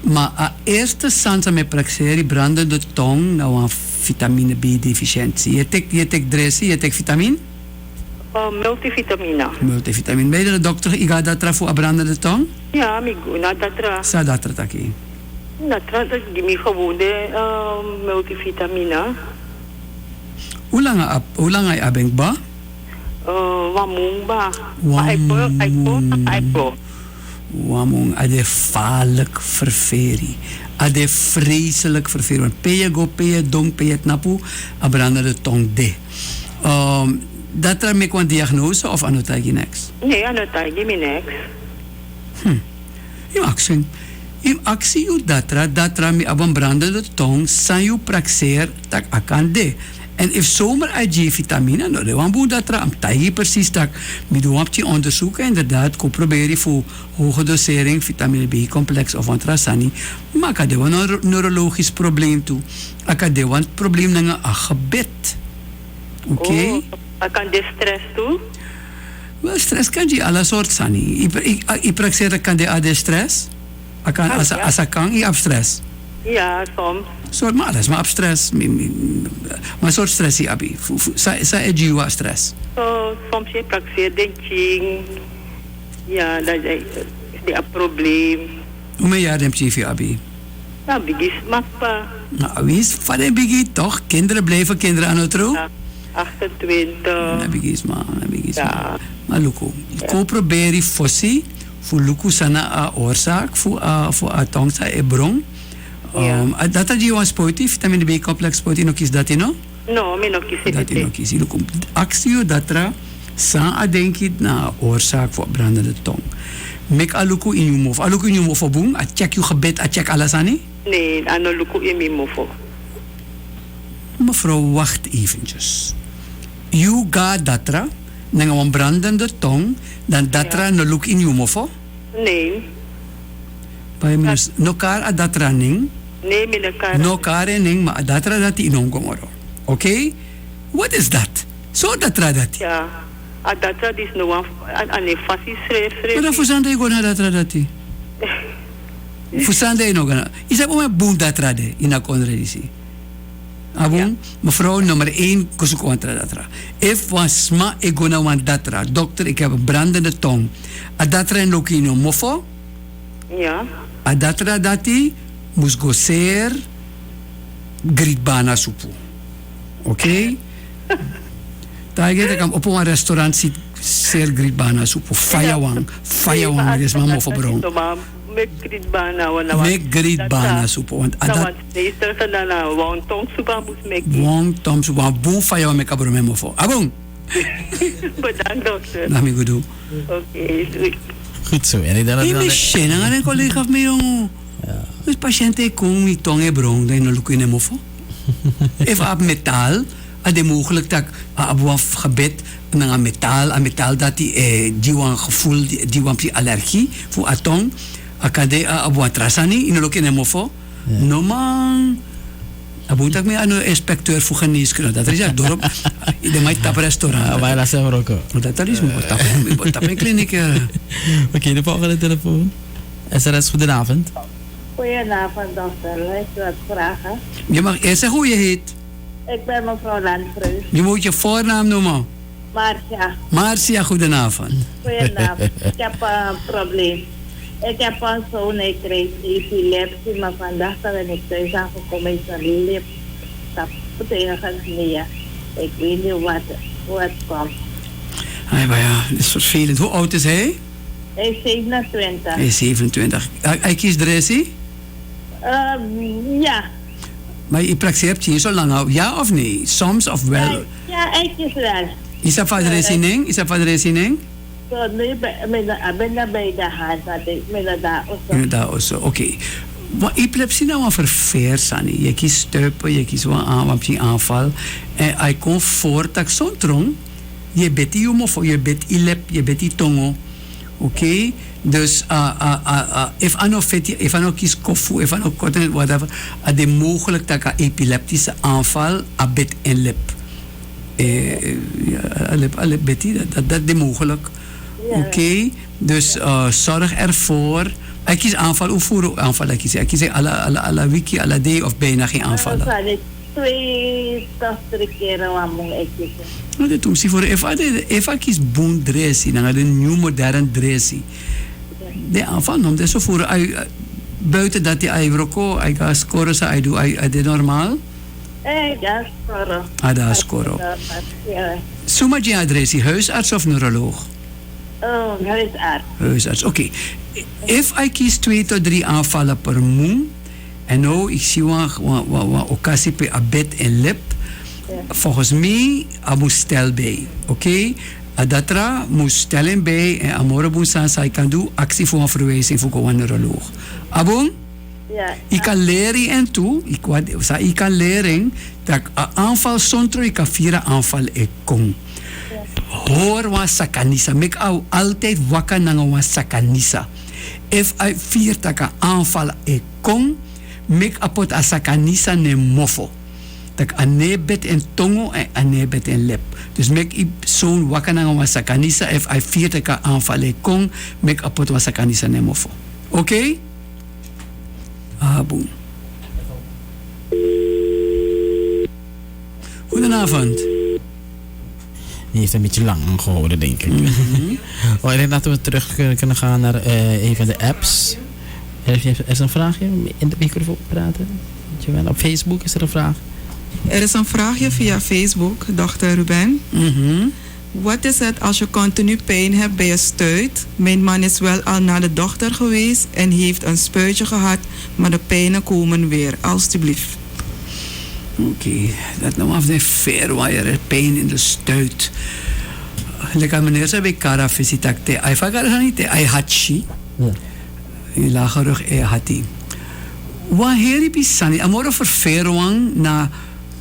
Maar a eerste sansa me praxeri brandende tong, nou een vitamine B deficiëntie. Je tek dressie, je tek vitamine? Multivitamina. Multivitamine. Ben je de dokter, ik ga dat voor een brandende tong? Ja, ik ga dat. Sa dat er taki. Dat is gewoon de multivitamina. Hoe lang heb je abengba? Wamungba. Wamung, ade vaarlijk ververi. Ade vreselijk ververi. Want peye go, peye dong, peye tnapu, abrandende tong de. Dat er met een diagnose of anotagi niks? Nee, anotagi me niks. In actie u datra mi abon brandende tong, san u praxeer tak akan de. En if zomer IG vitamine, nou de wamboe datra am tagi precies tak. Mi doe op die onderzoeken inderdaad, ko proberen voor hoge dosering vitamine B complex of antrasani. Maar ik had een neurologisch probleem toe. Ik had een probleem na een gebed. Oké? Ik kan de stress toe? Wel, stress kan je alle soorten sani. Ik praxeer kan de stress. Als ik kan, ik heb stress. Ja, soms. Soort maar alles, maar op stress. Maar soort stress je abi. Sa jiwa stress. Soms je praxeer denking. Ja, dat is een probleem. Hoe many jaar heb je abi? Nou, bigis makpa. Nou, wie is van de biggie toch? Kinderen blijven kinderen aan het roep? Ja, 28. Na bigis ma. Maar luko, ik probeer je fossi. Voor luku sana a oorzaak, voor a tongsa e bron. Dat is je spoiti, vitamine B complex spoiti, no kies dat no? No, me no kies dat no kies. Luku, actie datra, san a denki na oorzaak voor brandende tong. Mek a luku in je mof. A luku in je mof boom, a check je gebed, a check alles ani? Nee, a no luku in mijn mof. Mevrouw, wacht eventjes. You ga datra, na een brandende tong, dan datra no look in je mof? Nee. Bij minus no kar a datra ning. Nee, mijn kar. No kar ning, maar a datra dat inom komoro. Oké? What is that? So datra dat. Ja. A datra is no een fassi schrijf. Maar dan fusande je gewoon datra dat. Fusande je nog een. Is dat ook een boom datra de in a conredisi? Abon, mevrouw nummer 1, kusu contra datra. If was ma egona wan datra, dokter, ik heb een brandende tong. A datra en lokino mofo? Ja. A datra dati, mus goser, gritbana supu. Oké? Taige, ik op een restaurant zit ser gritbana supu. Fayawang, dat is maar mofo bron. Met gritbana supu. Want adat wong tong supa mus mek. Wong tong supa boom faya mek abro memo fo. Abong. Bedankt dokter. Nami gudu. Oké. Goed zo. En ik denk dat ik misschien een collega van mij jongen. Dus patiënten komen met tong en bron dan no lukken memo fo. Even op metaal, ade mogelijk dat abu gebed na metaal dat die wan gevoel die wan allergie voor atong. Akade abu atrasani in loke nemofo no man abu tak me ano inspecteur voor geneeskunde dat is ja dorp de mai tap restaurant waar laat ze ook dat is me tap in kliniek oké de volgende telefoon SRS goedenavond. Goedenavond dokter, ik wil wat vragen. Je mag eerst zeggen hoe je heet. Ik ben mevrouw Landvreus. Je moet je voornaam noemen. Marcia, goedenavond. Goedenavond. Ik heb een probleem. Ik heb een zoon, hij krijgt epilepsie, maar vandaag ben ik thuis aangekomen met zijn lip. Dat betekent niet. Ik weet niet hoe het komt. Maar ja, dat is vervelend. Hoe oud is hij? Hij is 27. Hij is 27. Hij kiest dressie? Ja. Maar je praxeert je zo lang al, ja of nee? Soms of wel? Ja, hij kiest wel. Is dat van dressie? Is dat van dressie? So, nu ben bij de hand, dat ik ben daar ook. Daar ook, oké. Maar epilepsie nou een verversanie. Je kiest stuipen, je kiest een aanval. En hij komt voort dat zo'n trong, je bent die jongen, je bent die lep, je bent die tongo. Oké? Dus if ano kies kofu, if ano cotton, whatever, de mogelijk dat een epileptische aanval aan bed en lip. Lip Betty, dat is mogelijk. Oké? Dus zorg ervoor. Ik kies aanval, hoe voer aanval ik kies? Ik kies alle wiki, alle day of bijna geen aanvallen. 2 tot 3 keer wamong ik kiezen. Dat is voor if kies boom dressie, dan een nieuw modern dressie. De aanval nom, dat is zo voor buiten dat die Ivroko, ik ga scoren, ik doe de normaal. Ja, scoren. Dat is scoren. Suma je adressie, huisarts of neuroloog? Oh, huisarts. Huisarts, oké. If ik kies 2 tot 3 aanvallen per maand, en nou, ik zie wat occasie per abed en lip, volgens mij, ik moet stel bij, oké? Adatra moet stellen bij en amorabun san kan doen actie voor een verwijzing voor een neuroloog. Abon? Ja. Ik kan leren en toe, ik kan leren dat een aanval zonder ik kan vieren aanval ik kom. Hoor wat sakanisa, mek au altijd wakker naar wat sakanisa. If I vier dat een aanval ik kom, mek apot a sakanisa ne mofo. Dat anebet en tongo en anebet en lip. Dus mek ik zo'n wakker naar wat sakanisa, if I vier dat een aanval ik kom, mek apot wat sakanisa ne mofo. Oké? Boom. Goedenavond. Die heeft een beetje lang gehouden, denk ik. Ik denk dat we terug kunnen gaan naar een van de apps. Er is een vraagje in de microfoon praten. Op Facebook is er een vraag. Er is een vraagje via Facebook, Dr. Ruben. Wat is het als je continu pijn hebt bij je stuit? Mijn man is wel al naar de dokter geweest en heeft een spuitje gehad, maar de pijnen komen weer. Alsjeblieft. Oké, dat nou af de fairwire pijn in de stuit. Lekker meneer zei bij Karafisitakte. Hij vagar niet, hij hatchi. In lage rug, hati. Wanneer is het amore verfairwang na.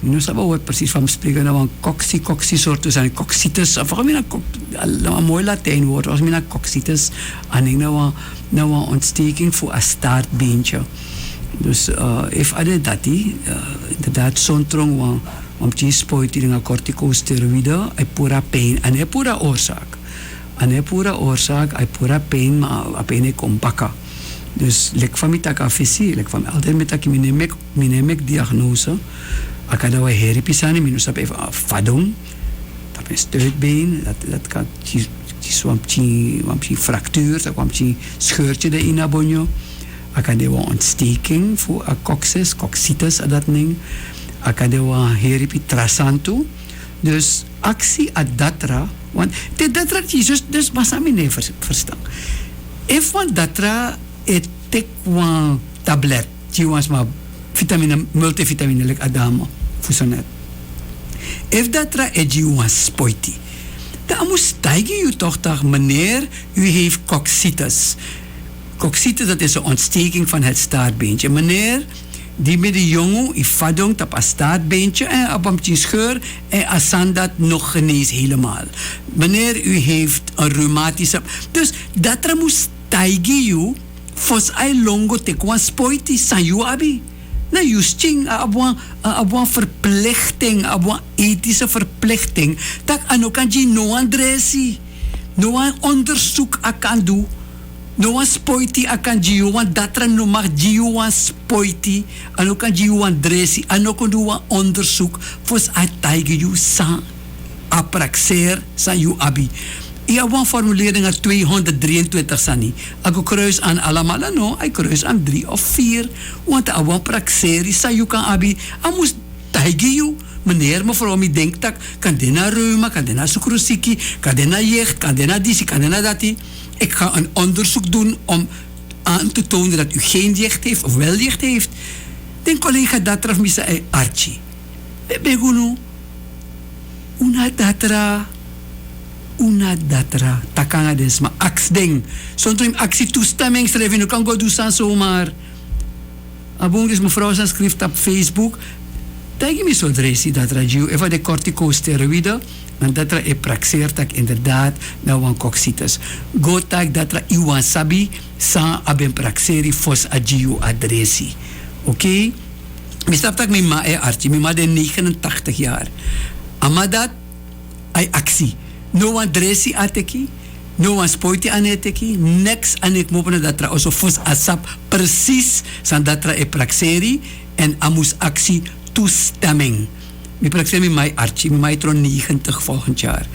Nu sabi wat precies van spreken na een coxy soort dus een coxitus. Of een mooi Latijn woord was mina coxitus. En nou een ontsteking voor een staartbeentje. Dus if ade dati inderdaad zo'n trong want je spuit in een corticosteroïde ai pura pijn en ai pura oorzaak. En ai pura oorzaak ai pura pijn maar pijn kom bakka. Dus lek van mij tak afisi, lek van altijd met tak minemek diagnose. Akada wa heripisani minus op even fadong. Dat is stuitbeen, dat kan die fractuur, dat kwam die scheurtje erin naar bonjo. Akadewa ontsteking voor a coxitus dat ding. Akadewa heripi trasantu. Dus actie adatra, want de datra Jesus dus masami ne verstaan. If one datra et take one tablet, die was maar vitamine multivitamine like adamo fusionet. If datra et die was spoiti. Dan moet je toch meneer, u heeft coxitus. Coxitus, dat is een ontsteking van het staartbeentje. Meneer, die met de jongen, die vadong op een staartbeentje en op een scheur en asan dat nog geneest helemaal. Meneer, u heeft een rheumatische. Dus dat er moet stijgen, fos ai longo te kwan spoiti san you abi. Na justing abwan verplichting, abwan ethische verplichting. Dat ano kan je no adressie, no onderzoek akan doen. No one spoiti akan jiu wan datra no mag jiu wan spoiti ano kan jiu wan dressi ano kan do wan onderzoek fos a taige you sa apraxer sa you abi. Ia wan formulering a 223 sani. Ako kruis aan alamala no, ay kruis aan 3 of 4. Want a wan praxeri sa you kan abi. Amus taige you. Meneer, mevrouw, mi denkt dat kan dena reuma, kan dena sukrosiki, kan dena jecht, kan dena disi, kan dena dati. Ik ga een onderzoek doen om aan te tonen dat u geen jecht heeft of wel jecht heeft. Den collega datra misa Archie. Begunu. Una datra. Takanga des ma aks ding. Zonder actie toestemming schrijven. U kan go doen zomaar. Abong dus mevrouw zijn schrift op Facebook. Tegen me zo dresi dat radio even de corticosteroïden en dat er praxeert dat inderdaad nou een coxitus. Go tak dat er iwan sabi sa aben praxeri fos agiu adresi. Oké? Misstap tak mijn ma archie, mijn ma de 89 jaar. Amadat ay actie. No one dresi ateki, no one spoiti aneteki, niks anek mopene dat er also fos asap precies san dat er praxeri en amus actie toestemming. Mi praxeri mi mai archie, mi mai tron 90 volgend jaar.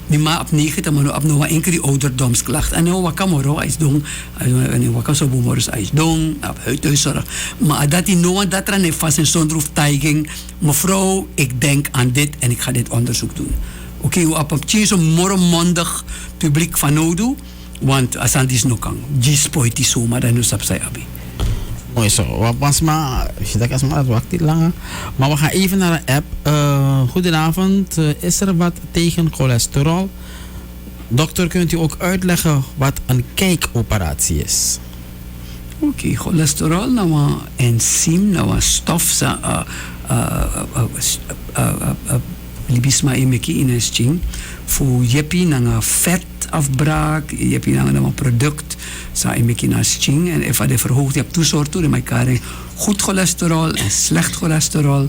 Mi ma op 90, maar op nog een keer die ouderdomsklacht. En nou wakamoro is doen, en wakam boemoros is doen, op huidhuiszorg. Maar dat die nou dat er een vast en zonder tijging, mevrouw, ik denk aan dit en ik ga dit onderzoek doen. Oké, we op zo'n mormondig publiek van nodig, want als aan die kan, die spoit die zomaar dan is op zij abi. Mooi zo. Maar we gaan even naar de app. Goedenavond. Is er wat tegen cholesterol? Dokter, kunt u ook uitleggen wat een kijkoperatie is? Oké, cholesterol, nou een enzym, nou een stof, libisma emeki in een sting. Voor jepi naar vetafbraak, jepi naar een product, sa emeki naar sting. En even de verhoogd, je hebt twee soorten, maar ik goed cholesterol en slecht cholesterol.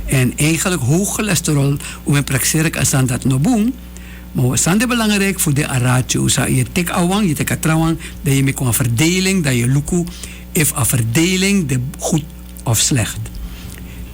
En eigenlijk hoog cholesterol, hoe we praxeren als aan dat noboom. Maar wat is dan belangrijk voor de ratio? Je tek awang, je tek atrawang, dat je met een verdeling, dat je luku, if een verdeling, de goed of slecht.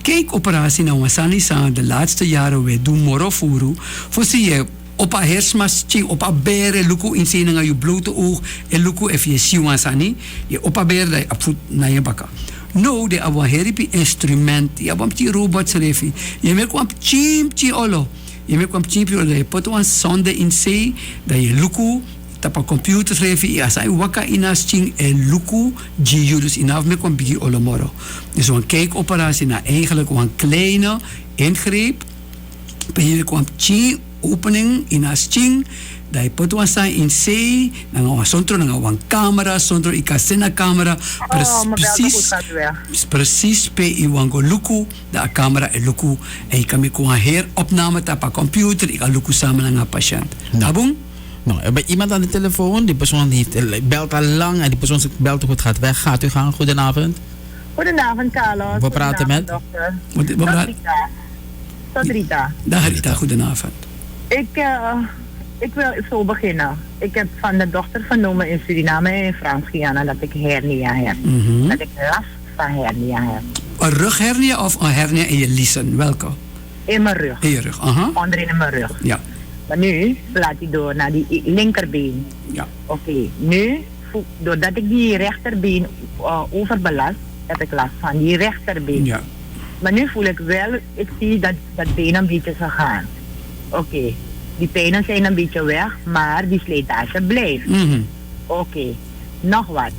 Kijkoperatie nou wasani sa de laatste jaren we doen morofuru. Voor zie je op een hersmas, op een beren, luku inzien naar je blote oog en luku if je siwansani, je op een beren dat je opvoet naar je bakka. No, de awa heripi instrument, je abam ti robots refi. Je merk kwam chim olo. Je merk kwam chim olo. Je put een sonde in zee, dat je luku tap een computer refi. Je asai waka inas ching en luku giu dus inaf merk kwam bigi olo moro. Dus een kijkoperatie na eigenlijk een kleine ingreep. Je kwam chim opening inas ching. Dat je put een in zee, dan gaan we camera, zonder ikasena camera, precies bij iwango luku, de camera en luku, en je kan met een heropname op een computer, ik kan luku samen met een patiënt. Dabung? Nou, er bij iemand aan de telefoon, die persoon belt al lang en die persoon belt goed gaat weg. Gaat u gaan? Goedenavond. Goedenavond, Carlos. We praten met? Dokter. Tot Rita. Dag Rita, goedenavond. Ik wil zo beginnen. Ik heb van de dochter vernomen in Suriname en in Frans-Guyana dat ik hernia heb. Dat ik last van hernia heb. Een rughernia of een hernia in je liesen? Welke? In mijn rug. In je rug, aha. Onderin in mijn rug. Ja. Maar nu slaat hij door naar die linkerbeen. Ja. Oké. Nu, doordat ik die rechterbeen overbelast, heb ik last van die rechterbeen. Ja. Maar nu voel ik wel, ik zie dat been een beetje gegaan. Oké. Die pijnen zijn een beetje weg, maar die slijtage blijft. Oké. Nog wat.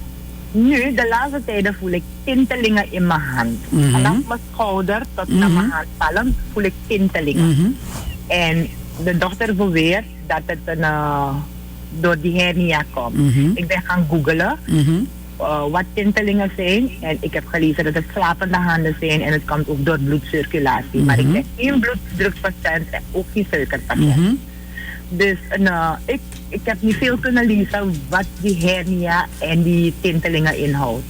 Nu, de laatste tijden voel ik tintelingen in mijn hand. Vanaf mijn schouder tot naar mijn handpalm voel ik tintelingen. En de dochter beweert dat het door die hernia komt. Ik ben gaan googlen wat tintelingen zijn. En ik heb gelezen dat het slapende handen zijn en het komt ook door bloedcirculatie. Maar ik ben geen bloeddrukpatiënt en ook geen suikerpatiënt. Dus ik heb niet veel kunnen lezen wat die hernia en die tintelingen inhoudt.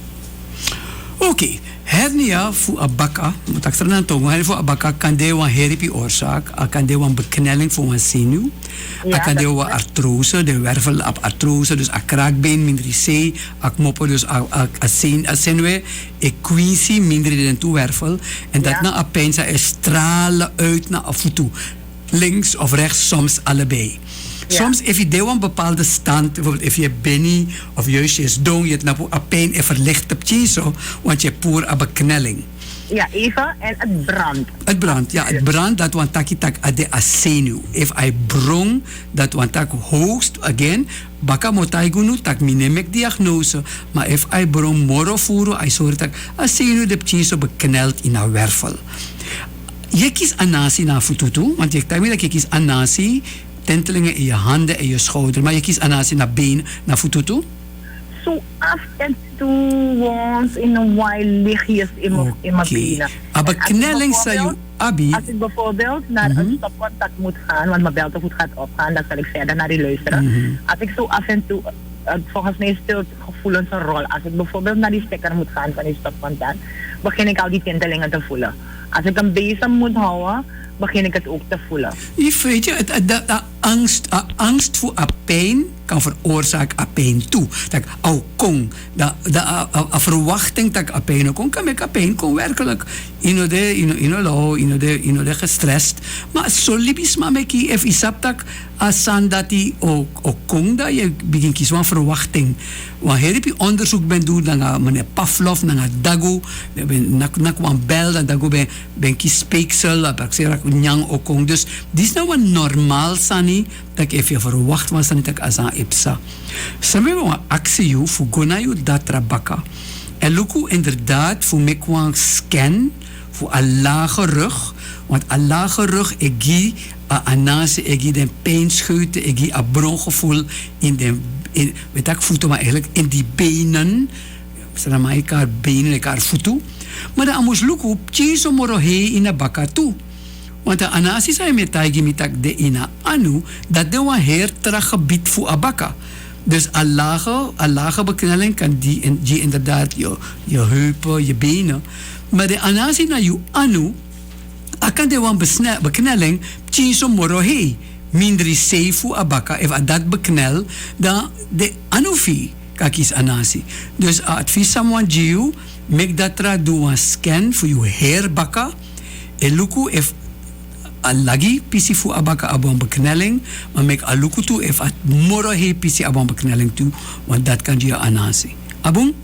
Oké, hernia voor abaka, moet ik zeggen, hernia voor abaka kan deel een herpie oorzaak, kan deel een beknelling voor een zenuw, kan deel een artrose, de wervel op artrose, dus een kraakbeen minder C, ak moppen dus een zenuw, een quincy minder dan toe wervel, en dat na een pijn zou stralen uit naar een voet toe. Links of rechts, soms allebei. Ja. Soms, als je deel een bepaalde stand, bijvoorbeeld als je bent of juist je is dong, je hebt een pijn en verlicht op je, want je hebt puur een beknelling. Ja, even, en het brandt. Het brandt, ja, het brandt, dat want tak ade a zenuw. If I brong, dat want tak hoogst, again, baka motaigunu, tak minemek diagnose, maar if I brong morofuru, I sorry tak, a zenuw de pje bekneld in een wervel. Je kiest anasi naar voeten, want je kan je kiest anasi, tintelingen in je handen en je schouder, maar je kiest anasi naar been, naar voeten toe? zo af en toe once in een while lichtjes in mijn benen. Maar beknelling zei je, Abi. Als ik bijvoorbeeld naar een stopcontact moet gaan, want mijn beltevoet gaat opgaan, dan zal ik verder naar die luisteren. Als ik zo af en toe, volgens mij speelt gevoelens een rol. Als ik bijvoorbeeld naar die stekker moet gaan van die stopcontact, begin ik al die tintelingen te voelen. Als ik hem bezig moet houden, begin ik het ook te voelen. Je weet je, angst voor pijn kan veroorzaken pijn toe. Dat kon, de verwachting dat pijn kon, kan ik pijn kon werkelijk. Ino de gestrest. Maar zo libis maar met die if isap tak asan dat die ook kon dat je begin kies van verwachting. Wanneer heb je onderzoek ben doen dan meneer Pavlov naar Dago, nak wan bel dan Dago ben kies speeksel, dat zeg ik nyang ook kon. Dus dit is nou een normaal sani dat ik even verwacht was sani dat asan ipsa. Samen we een actie voor gona je dat trabaka. En luku inderdaad voor me kwam scan voor een lage rug, want een lage rug egi anase egi den pijnscheuten egi een brongevoel in de weet ik voeten maar eigenlijk in die benen, zijn maar elkaar benen elkaar voeten, maar dan moest luku cheese moro he in de baka toe. Want de anasi zijn met taigi mitak de ina anu dat de wan heer terug gebied voor abaka. Dus een lage beknelling kan die inderdaad je heupen, je benen. Maar de anasi na je anu, akan de wan beknelling, chinso morohe, mindri seifu abaka, if dat beknel, dan de anufi kakis anasi. Dus advies someone jiu, make dat tra do een scan voor je hairbaka, en luku if alagi pisi fu abaka abon beknelling, maar mek aluku tu if at moro he pisi abon beknelling tu, want dat kan je anasi. Abon?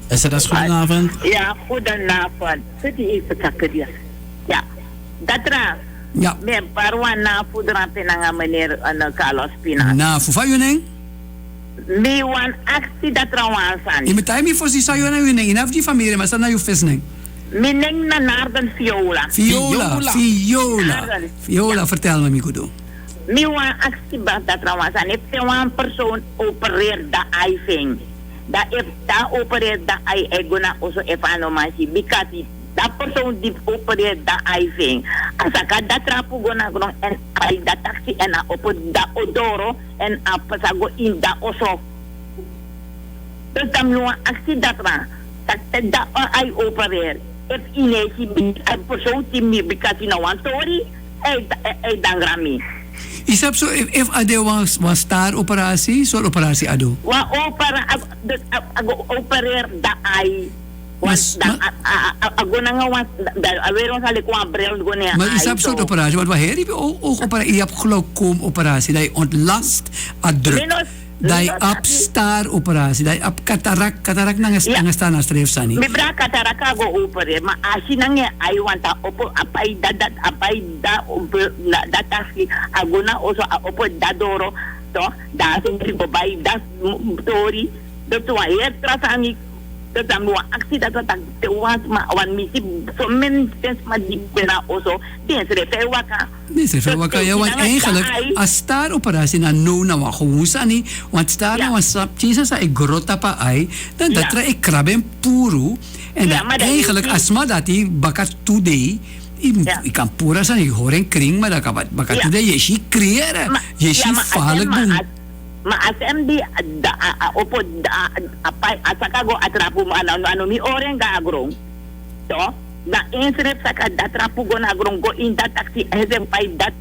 Is dat goedenavond? Ja, goedenavond. Zit je even takken. Ja, dat raar. Ja. Met parwan na voedran penanga meneer Carlos Pina. Na, voor van je Me wan actie dat rawan san. Je moet time voor si sayo na yun inaf die familie, maar sa na you visning. Mineng na narden viola. Viola, vertel me, Mikudo. Mi wan actie dat rawan san. If te wan persoon opereert da iving. Da if da opereert da ai egona also if anomasi because dat persoon die opereert da iving. Asaka da trapu gona grong en ai da taxi en a op da odoro en a pasago in da oso. Dus dan nu actie dat ra. Dat da ai opereert. If inesi a persoon die me because in a one story ai dan grami. Isap so if ade was star operatie, so operatie ado. Wa opereer da ai. Mas agona nga was awero sa likwa brel gone. Maar isap so operatie, wat waar heb je ook operatie, je hebt glaucoom operatie, dat je ontlast adruk. Dai up star operatie, dai up katarak nang staan als streef sani. Mi bra katarak go operate, ma asi nang ai wanta opo apai da taski agona oso opo dadoro to da sentri go bai da tori do to ai trasangi dat dan nu actie dat te was maar wan misi so men tens maar die bena oso tens refe waka ja, want eigenlijk als star operatie na no na wa gewoon want star na was Jesus sa grota pa ai dan dat tra ik kraben puru en eigenlijk asma dat die bakat today ik kan pura san ik hoor een kring maar dat bakat today je si creëren je si falig boom. Ma asem di opo apai asaka go atrapu ano mi orenga agrong to na insrep saka datrapu go na agrong go in that taxi hezem pai dat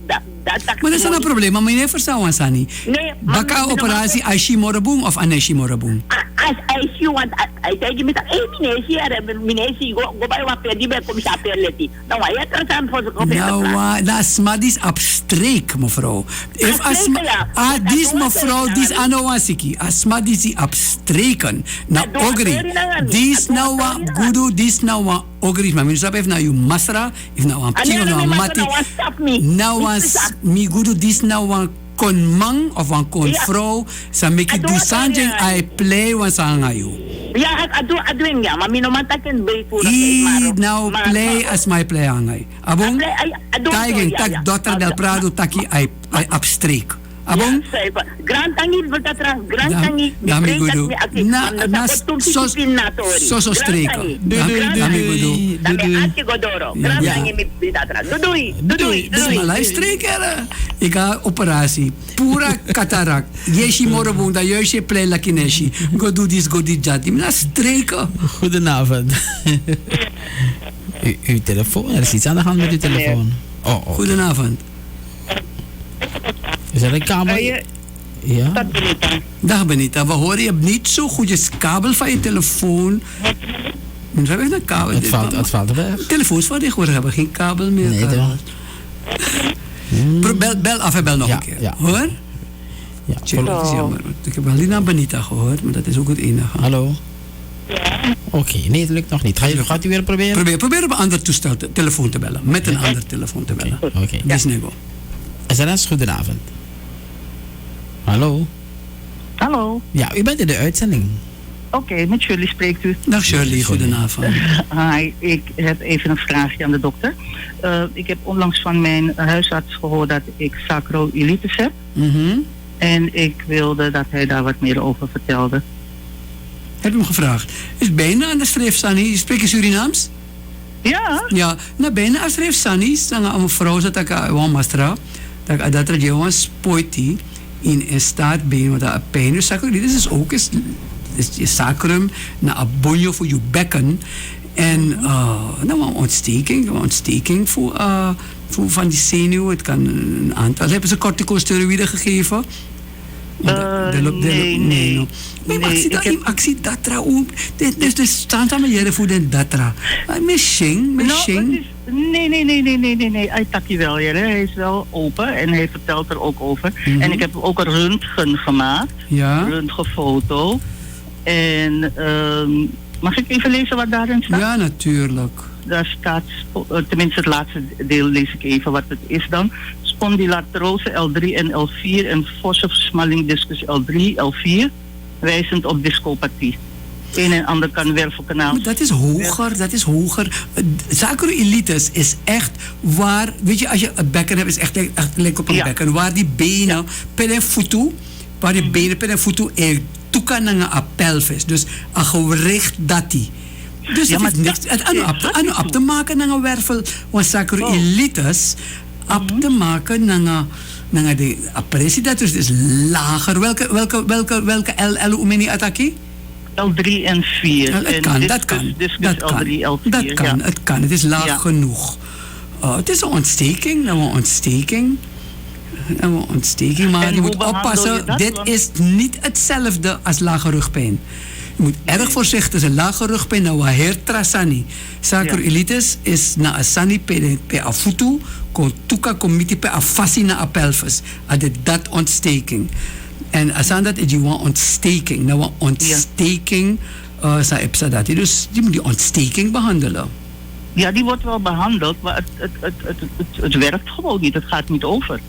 taxi. Maar dat is een probleem, maar meneer verstaan Sani. Nee, baka operatie Aishi Morabung of Aneshi Morabung? As Aishi want I tell you Mineshi go by wa pedi be kom sa perleti. Nou ja, interessant voor zo. Nou, dat asmadis abstreek mevrouw. If asma dis mevrouw dis anowasiki asmadisi abstreken na ogri. Dis nou wa gudu dis nou wa ogri. Maar minus op even na you masra, if nou amptino nou mati. Nou was mi gudu dis nou wa kon man of een kon vrouw, sa meki du sanjeng ai play wan sangayu. Ja, adu ja, maar mino mataken be voor now play as my play angay. Abong, taigeng tak Dr. Del Prado taki ai abstreek. Abong? Grand tangi bertatra, grand tangi. Dami gudu. Na soso streka. Dami gudu. Dami ati godoro. Grand tangi mi bertatra. Dudui. Malay streka. Ika operatie. Pura katarak. Yeshi morobong da yeshi play la kineshi. Go do this, go dit dat. Na streka. Goedenavond. Uw telefoon, er is iets aan de hand met uw telefoon. Goedenavond. Is er een kabel? Ja. Dag Benita, we horen je niet zo goed. Je kabel van je telefoon. We hebben een kabel. Het valt weg. Telefoons van tegenwoordig hebben geen kabel meer. Nee, bel af en bel nog een keer. Ja. Hoor? Ja. Dat is jammer. Ik heb wel niet naar Benita gehoord, maar dat is ook het enige. Hallo? Oké, nee, het lukt nog niet. Gaat u weer proberen? Probeer op een ander toestel telefoon te bellen. Met een ander telefoon te bellen. Oké. Disnego. SNS, goedenavond. Hallo? Hallo. Ja, u bent in de uitzending. Oké, met Shirley spreekt u. Dag Shirley, goedenavond. Hi, ik heb even een vraagje aan de dokter. Ik heb onlangs van mijn huisarts gehoord dat ik sacroiliitis heb. En ik wilde dat hij daar wat meer over vertelde. Heb je hem gevraagd? Is bijna aan de streef, Sani? Spreek je Surinaams? Ja. Ja, nou bijna aan de streef, Sani. Dan een vrouw dat ik aan mastra. Dat er gewoon spoiti in staat ben, want dat pijn. Dus sacroiliitis is ook je sacrum naar een bonjo voor je bekken. En nou, een ontsteking voor van die zenuw. Het kan een aantal. Hebben ze corticosteroïden gegeven? Nee. Ik zie datra ook. Dus staan samen jaren voor de datra. Misschien. Nee. Hij tak je wel, hij is wel open en hij vertelt er ook over. En ik heb ook een röntgen gemaakt. Ja. Röntgenfoto. En mag ik even lezen wat daarin staat? Ja, natuurlijk. Daar staat, tenminste het laatste deel lees ik even wat het is dan. Spondylartrose L3 en L4 en forse versmalling discus L3, L4, wijzend op discopathie. Een en ander kan wervelkanaal. Maar dat is hoger. Sacroiliitis is echt waar, weet je, als je het bekken hebt, is echt lijkt op een bekken. Waar die benen, per en voetu, waar die benen per en voetu, toekan naar een pelvis. Dus een gewricht dat die. Dus het is niks. Het op te maken naar een wervel, want sacroiliitis op te maken naar de appressie, dat is lager. Welke L-umeni attackie? L3 en 4. Dat kan. Het is laag genoeg. Het is een ontsteking. Maar je moet oppassen. Dit is niet hetzelfde als lage rugpijn. Je moet erg voorzichtig zijn. Lage rugpijn, nou heer trasani. Sacroiliitis is na asani pe afutu, tuka komiti pe afasi na a pelvis. Dat ontsteking. En als aan dat is gewoon ontsteking. Nou, ontsteking sa epsadati. Dus je moet die ontsteking behandelen. Ja, die wordt wel behandeld, maar het werkt gewoon niet. Het gaat niet over.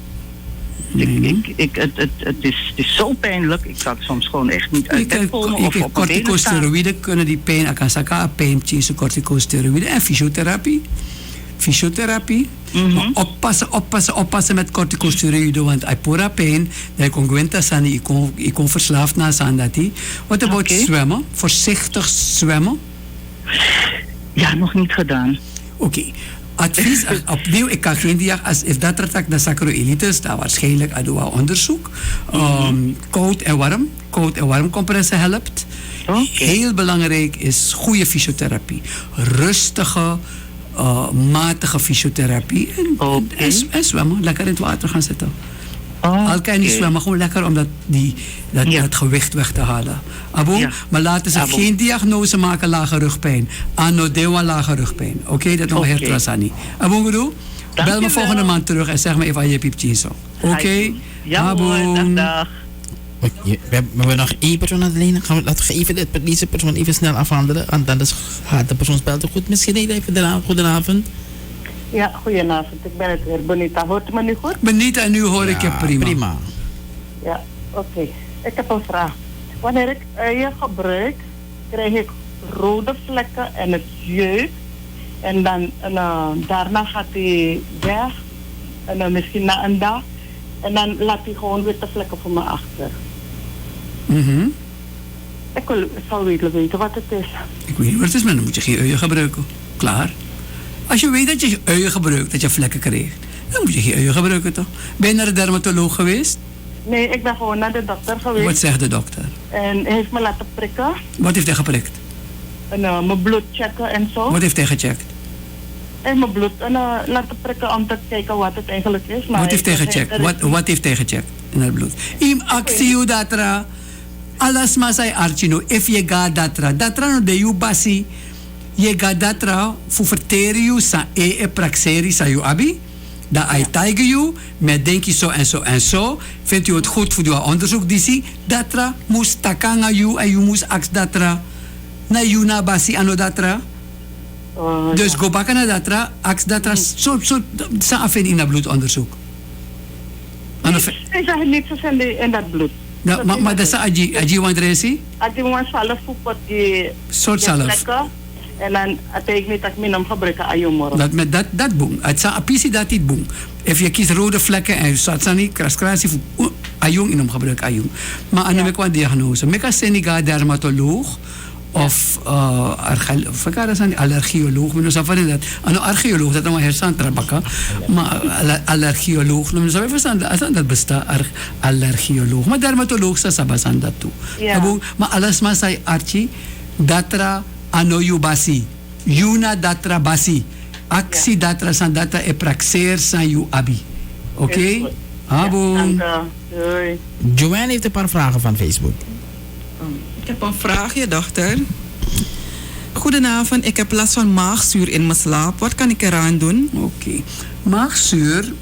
Het is zo pijnlijk. Ik kan soms gewoon echt niet uit bed komen of op corticosteroïden kunnen die pijn. Ik kan zeggen, pijntje, corticosteroïden en fysiotherapie. Maar oppassen met corticosteroïden, want als pura pijn, dan kon Gwenta Sani, ik kon verslaafd naar Sandati. Wat about zwemmen? Voorzichtig zwemmen? Ja, nog niet gedaan. Oké. Advies, opnieuw, ik kan geen diagnose, als dat trakt naar sacroiliitis, dan waarschijnlijk doen we onderzoek. Koud en warm compressen helpt. Heel belangrijk is goede fysiotherapie. Rustige, matige fysiotherapie. En zwemmen, lekker in het water gaan zitten. Al kan je niet zwemmen, gewoon lekker om dat gewicht weg te halen. Maar laten ze geen diagnose maken lage rugpijn. Anodewa lage rugpijn. Oké, dat nog hertrasani. Bedoel? Bel me volgende maand terug en zeg me even aan je piepje zo. Oké? Ja, dag. We hebben nog één persoon aan de lijn. Laten we even deze persoon even snel afhandelen. En dan gaat de persoon spelt goed. Misschien even goedenavond. Ja, goedenavond. Ik ben het weer. Benita, hoort u me nu goed? Benita, nu hoor ik je prima. Ja, oké. Ik heb een vraag. Wanneer ik uien gebruik, krijg ik rode vlekken en het jeukt. En dan daarna gaat hij weg. En dan misschien na een dag. En dan laat hij gewoon witte vlekken voor me achter. Ik zou willen weten wat het is. Ik weet niet wat het is, maar dan moet je geen uien gebruiken. Klaar. Als je weet dat je uien gebruikt, dat je vlekken krijgt, dan moet je geen uien gebruiken toch? Ben je naar de dermatoloog geweest? Nee, ik ben gewoon naar de dokter geweest. Wat zegt de dokter? En hij heeft me laten prikken. Wat heeft hij geprikt? En mijn bloed checken en zo. Wat heeft hij gecheckt? En mijn bloed laten prikken om te kijken wat het eigenlijk is. Maar wat heeft hij gecheckt? Wat heeft hij gecheckt in het bloed? Im actie datra. Alles masai archino. If je gaat datra no de you basi. Je gaat datra voor verteren sa praxeri sa you abi. Dat hij tegen je met denk je zo en zo en zo. Vindt u het goed voor uw onderzoek? Die datra moest takanga you en you moest ax datra. Na you na basi ano datra. Dus go back naar datra, ax datra, zo sa afin in dat bloedonderzoek. Hij zegt niks in dat bloed. Maar dat is aji wandresi? Aji wan salf voor die salf. En dan betekent niet dat ik mijn gebruiken aan je morgen. Dat boem. Het is een pisi dat dit boem. Als je kiest rode vlekken en je zat niet kraskrasie voor ayong in hem gebruiken ayong. Maar aan de qua diagnose. Ik als een dermatoloog of allergioloog. Maar dan van dat. Een archeoloog dat nou hersen trabakken. Maar allergioloog. Dan zou je verstaan dat bestaat allergioloog. Maar dermatoloog is sabasan dat toe. Maar alles maar zei archie datra ano yu basi. Yuna datra basi. Aksi datra san datra e praxeer san yu abi. Oké? Abon. Joanne heeft een paar vragen van Facebook. Ik heb een vraagje, dochter. Goedenavond, ik heb last van maagzuur in mijn slaap. Wat kan ik eraan doen? Oké. Maagzuur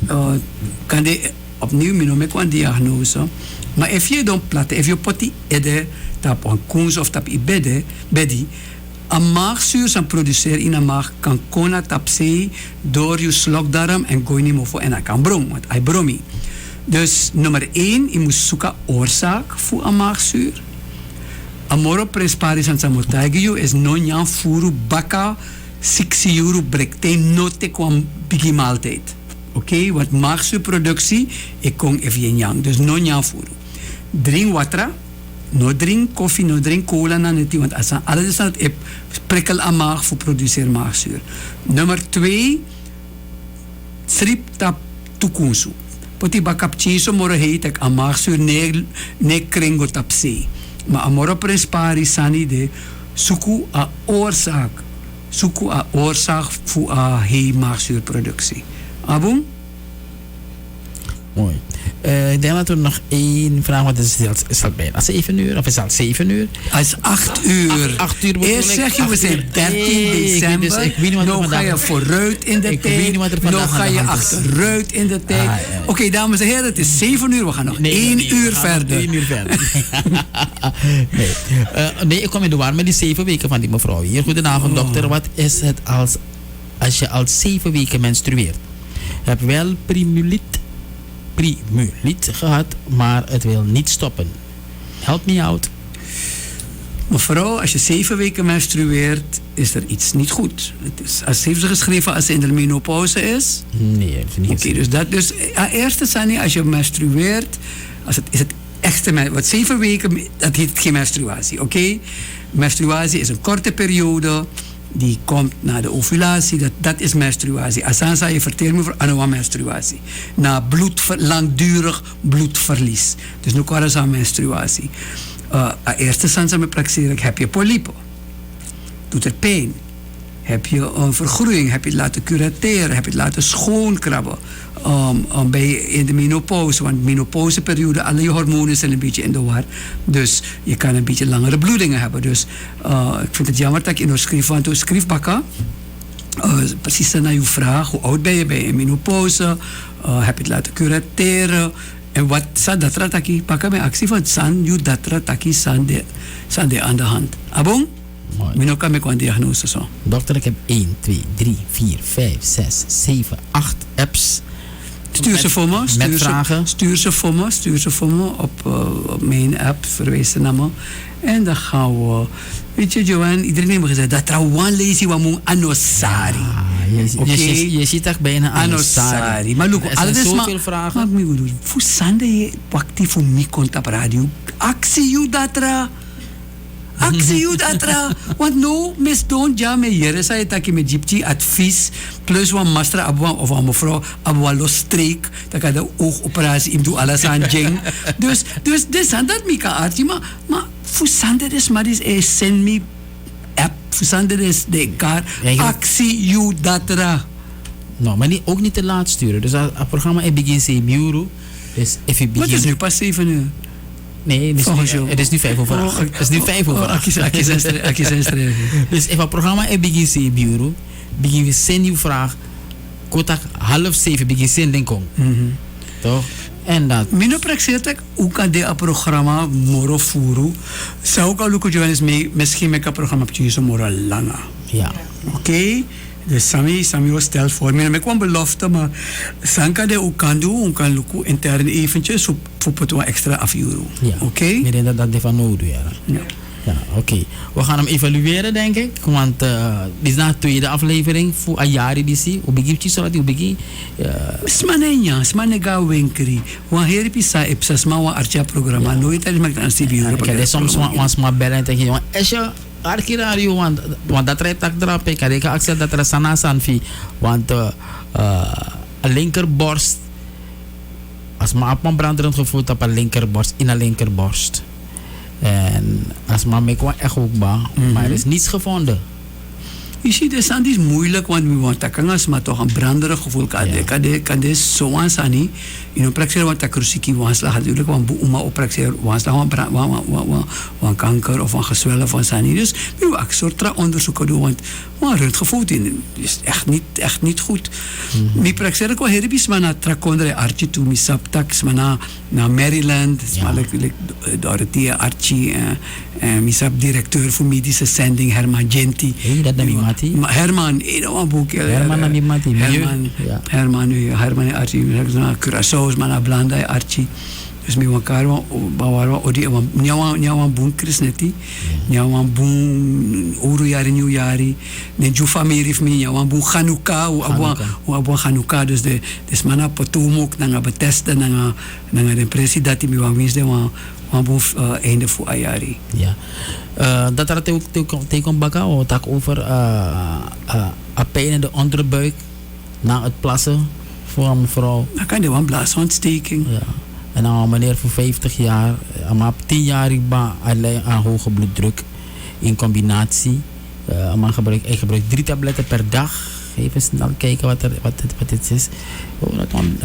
kan je opnieuw menomen qua diagnose. Maar als je dan platte, als je potie ede, tap een koens of tap ibede, bedi, een maagzuur zijn produceren in een maag kan kona tapse door je slokdarm en gooi niet meer en dat kan brom, want hij bromi. Dus nummer 1, je moet zoeken oorzaak voor een maagzuur. Amoro presparis aan samotagio is non furu baka 6 euro brekte note kwam bigi maaltijd. Oké, want maagzuurproductie ik kon even yang, dus non furu. Drink water. No drink koffie, no drink cola na neti, want als alles is dat ik prikkel aan maag voor produceer maagzuur. Nummer 2, strip tap tukunsu. Poti bakap chiso moro heet ik aan maagzuur ne kringo tap se. Maar amoro prespari sani de suku a oorzaak voor a hei maagzuurproductie. Abon? Mooi. Ik denk dat er nog één vraag, want het is al bijna 7 uur, of is het al 7 uur? Het is 8 uur. 8 uur eerst zeg je, we zijn 13 december. Dus ik weet niet wat nou ga je vooruit in de tijd. Nou ga je achteruit in de tijd. Oké, dames en heren, het is 7 uur. We gaan nog 1 uur verder. 1 uur verder. Nee, ik kom in de war met die 7 weken van die mevrouw hier. Goedenavond, dokter. Wat is het als je al 7 weken menstrueert? Je hebt wel primuliet gehad, maar het wil niet stoppen. Help me out. Mevrouw, als je 7 weken menstrueert, is er iets niet goed. Heeft ze geschreven als ze in de menopauze is? Nee, heeft ze niet geschreven. Oké, dus eerste Sani, als je menstrueert, is het echte wat 7 weken, dat heet geen menstruatie, oké? Menstruatie is een korte periode. Die komt na de ovulatie, dat is menstruatie. Asansa je vertelt me voor een menstruatie. Na langdurig bloedverlies. Dus nu kwam er menstruatie. Eerste sansa met praxeren, heb je polypen. Doet er pijn. Heb je een vergroeiing, heb je het laten curateren, heb je het laten schoonkrabben. In de menopauze, want de menopauzeperiode, alle je hormonen zijn een beetje in de war. Dus je kan een beetje langere bloedingen hebben. Dus ik vind het jammer dat ik in de schrift van de schriftbakken precies naar je vraag, hoe oud ben je bij een menopauze, heb je het laten curateren. En wat sa datra taki, pakken mijn actie van san, you datra taki san de aan de hand. Abong? Mino kan ik een diagnose zo. Dokter, ik heb 1, 2, 3, 4, 5, 6, 7, 8 apps. Stuur ze voor me. Met vragen. Stuur ze voor me op mijn app. Verwijs naar me. En dan gaan we... Weet je, Joanne, iedereen heeft gezegd dat trouwens lezen we moet anosari. je ziet echt bijna Anosari. Maar look, er zijn zoveel vragen. Maar ik bedoel, Fusande je pakti voor mij komt op radio. Actie you datra. Want no, mis don't ja me hier. Zij het met gypsy advies. Plus wan master abwa of een mevrouw abwa los streek. Dat kan de oogoperatie in doen alles aan jeng. Dus dit zijn dat mika artie. Maar Fusande is maar is send me app. Fusande is de kaart. Actie you datra. Nou, maar ook niet te laat sturen. Dus het programma begint 7 uur. Dus if you begin... Maar het is nu pas 7 uur. Nee, het is nu 5 over 8. Het is nu 5 over 8. Dus if het programma begint 7 uur, begin we zijn uw vraag. Kotak 6:30 begin zijn denkong. Toch? En dat. Mino praxeert ik ook aan dit programma moro furu. Zou ik al lukken Johannes mee misschien met het programma op moro langa. Ja. Oké. Dus Sami was stel voor me. Ik kwam belofte, maar Sanka de ook kan doen. Ik kan lukken intern eventjes voor het extra afjuren. Ja. Oké. Ik denk dat van nodig is. Ja. Ja, oké. We gaan hem evalueren, denk ik. Want dit is na de tweede aflevering voor een jaar. Hoe begint je zo dat je begint? Smanenya, smanega winkeri. Want hier heb je sa ipsas maar een artja-programma. Nooit is met een studio. Ik heb soms maar bellen en zeggen, is je Arki radio, want dat rijdt ik erop. Ik heb access dat er sana sanfi. Want een linkerborst, als maar op een branderend gevoel op een linkerborst, in een linkerborst. En als maar ik kwam echt ook bang, maar er is niets gevonden. Je ziet, dat is moeilijk, want we want dat maar toch een branderig gevoel kan dit zo aan zijn. In een praktijk want dat krusiki wansla natuurlijk, want boema op praktijk wansla want kanker of een gezwellen van zijn. Dus we moeten ook soort onderzoeken doen, want röntgenfoto is echt niet goed. Mi praktijk ko heribis maar naar trakondre archie toe, mi saptak maar naar Maryland, maar Dorothea Archie en mi sap directeur voor medische zending Herman Genti. Herman, een boek. Herman Archie, Curaçao, maar Blanda Archie. Dus met elkaar waren nyawan boen krisneti, nyawan boen oorjari nieuwjari, ne jufa merif mi nyawan boen Hanukkah, Hanukkah. Dus mana potumok nanga Bethesda nanga de president mi wan wins de wan boen einde voor ayari. Ja. Dat er tegen baka of tak over pijn in de onderbuik na het plassen voor een vrouw. Dan kan je wel een blaasontsteking. Ja. En dan een meneer voor 50 jaar, maar op 10 jaar aan hoge bloeddruk in combinatie. Een man gebruikt 3 tabletten per dag. Even snel kijken wat het is.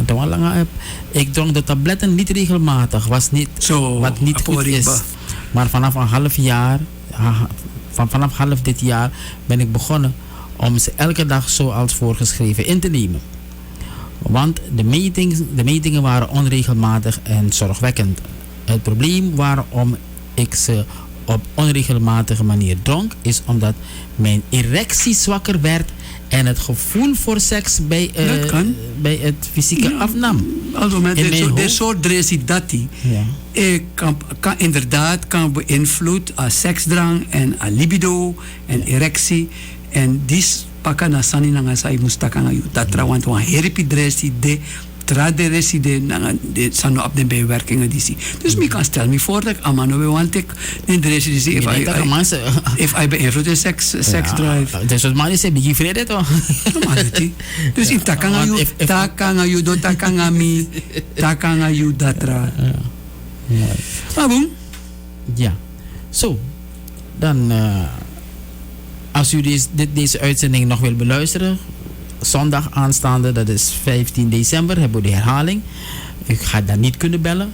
Dat was lang heb. Ik dronk de tabletten niet regelmatig, wat niet goed is. Maar vanaf een half jaar, vanaf half dit jaar ben ik begonnen om ze elke dag zoals voorgeschreven in te nemen. Want de metingen waren onregelmatig en zorgwekkend. Het probleem waarom ik ze op onregelmatige manier dronk, is omdat mijn erectie zwakker werd en het gevoel voor seks bij het fysieke afnam. Also met dit soort dressidati kan inderdaad beïnvloeden seksdrang en libido en erectie en die pakken na sani nanga sai mustaka nga dat want wan heripi dressi de traderesi de sano op de bijwerkingen die zie. Dus ik kan stel me voor dat ik amano want ik in dressi die zie if I beïnvloed de sex drive. Dus wat man is hij begin vrede toch? Dus in takanga you don't takanga me takanga you datra. Maar boem. Ja. Zo. Dan als u deze uitzending nog wil beluisteren, zondag aanstaande, dat is 15 december, hebben we de herhaling. U gaat dan niet kunnen bellen.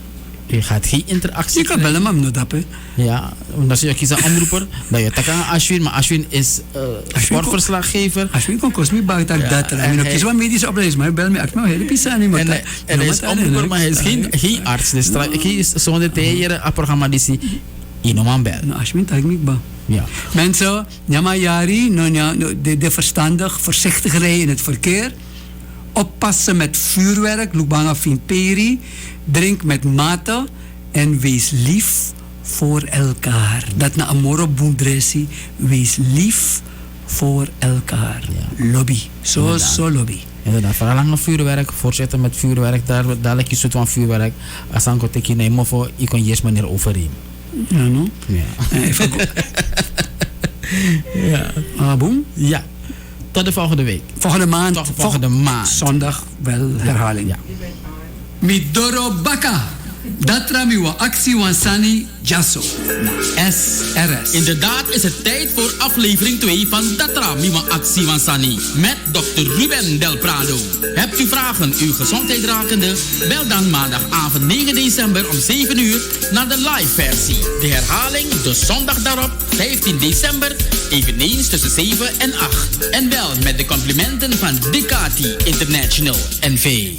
U gaat geen interactie. Je kan bellen, maar niet dat. Ja, omdat je kiest een omroeper. Dat je tak aan Ashwin, maar Ashwin is sportverslaggever. Ashwin kon kost me buiten dat. En ik kies wel medische opleiding, maar bel me echt maar hele pisa niet. En hij is omroeper, maar hij is geen arts. Dus hij is zonder tegen een programma die ze inoman bel. Ashwin tak me ba. Ja. Mensen, Yamayari, de verstandig, voorzichtig rijden in het verkeer. Oppassen met vuurwerk, Lubanga Finperi. Drink met mate en wees lief voor elkaar. Dat na amore boendressie, wees lief voor elkaar. Ja. Lobby. Zo lobby. Inderdaad, vooral lange vuurwerk, voorzitter met vuurwerk, daar lijkt je soort van vuurwerk. Als dan komt ik je nemen voor, je kan eerst meneer overeen. Ja, no? Ja. Ja. Ah, boem? Ja. Tot de volgende week. Volgende maand. Volgende maand. Zondag wel herhaling. Ja. Midoro Baka. Dat ramiwa actie wansani jaso. SRS. Inderdaad is het tijd voor aflevering 2 van Datra Miwa Actie Wansani met Dr. Ruben Del Prado. Hebt u vragen uw gezondheid rakende? Bel dan maandagavond 9 december om 7 uur naar de live versie. De herhaling de zondag daarop 15 december eveneens tussen 7 en 8. En wel met de complimenten van Ducati International NV.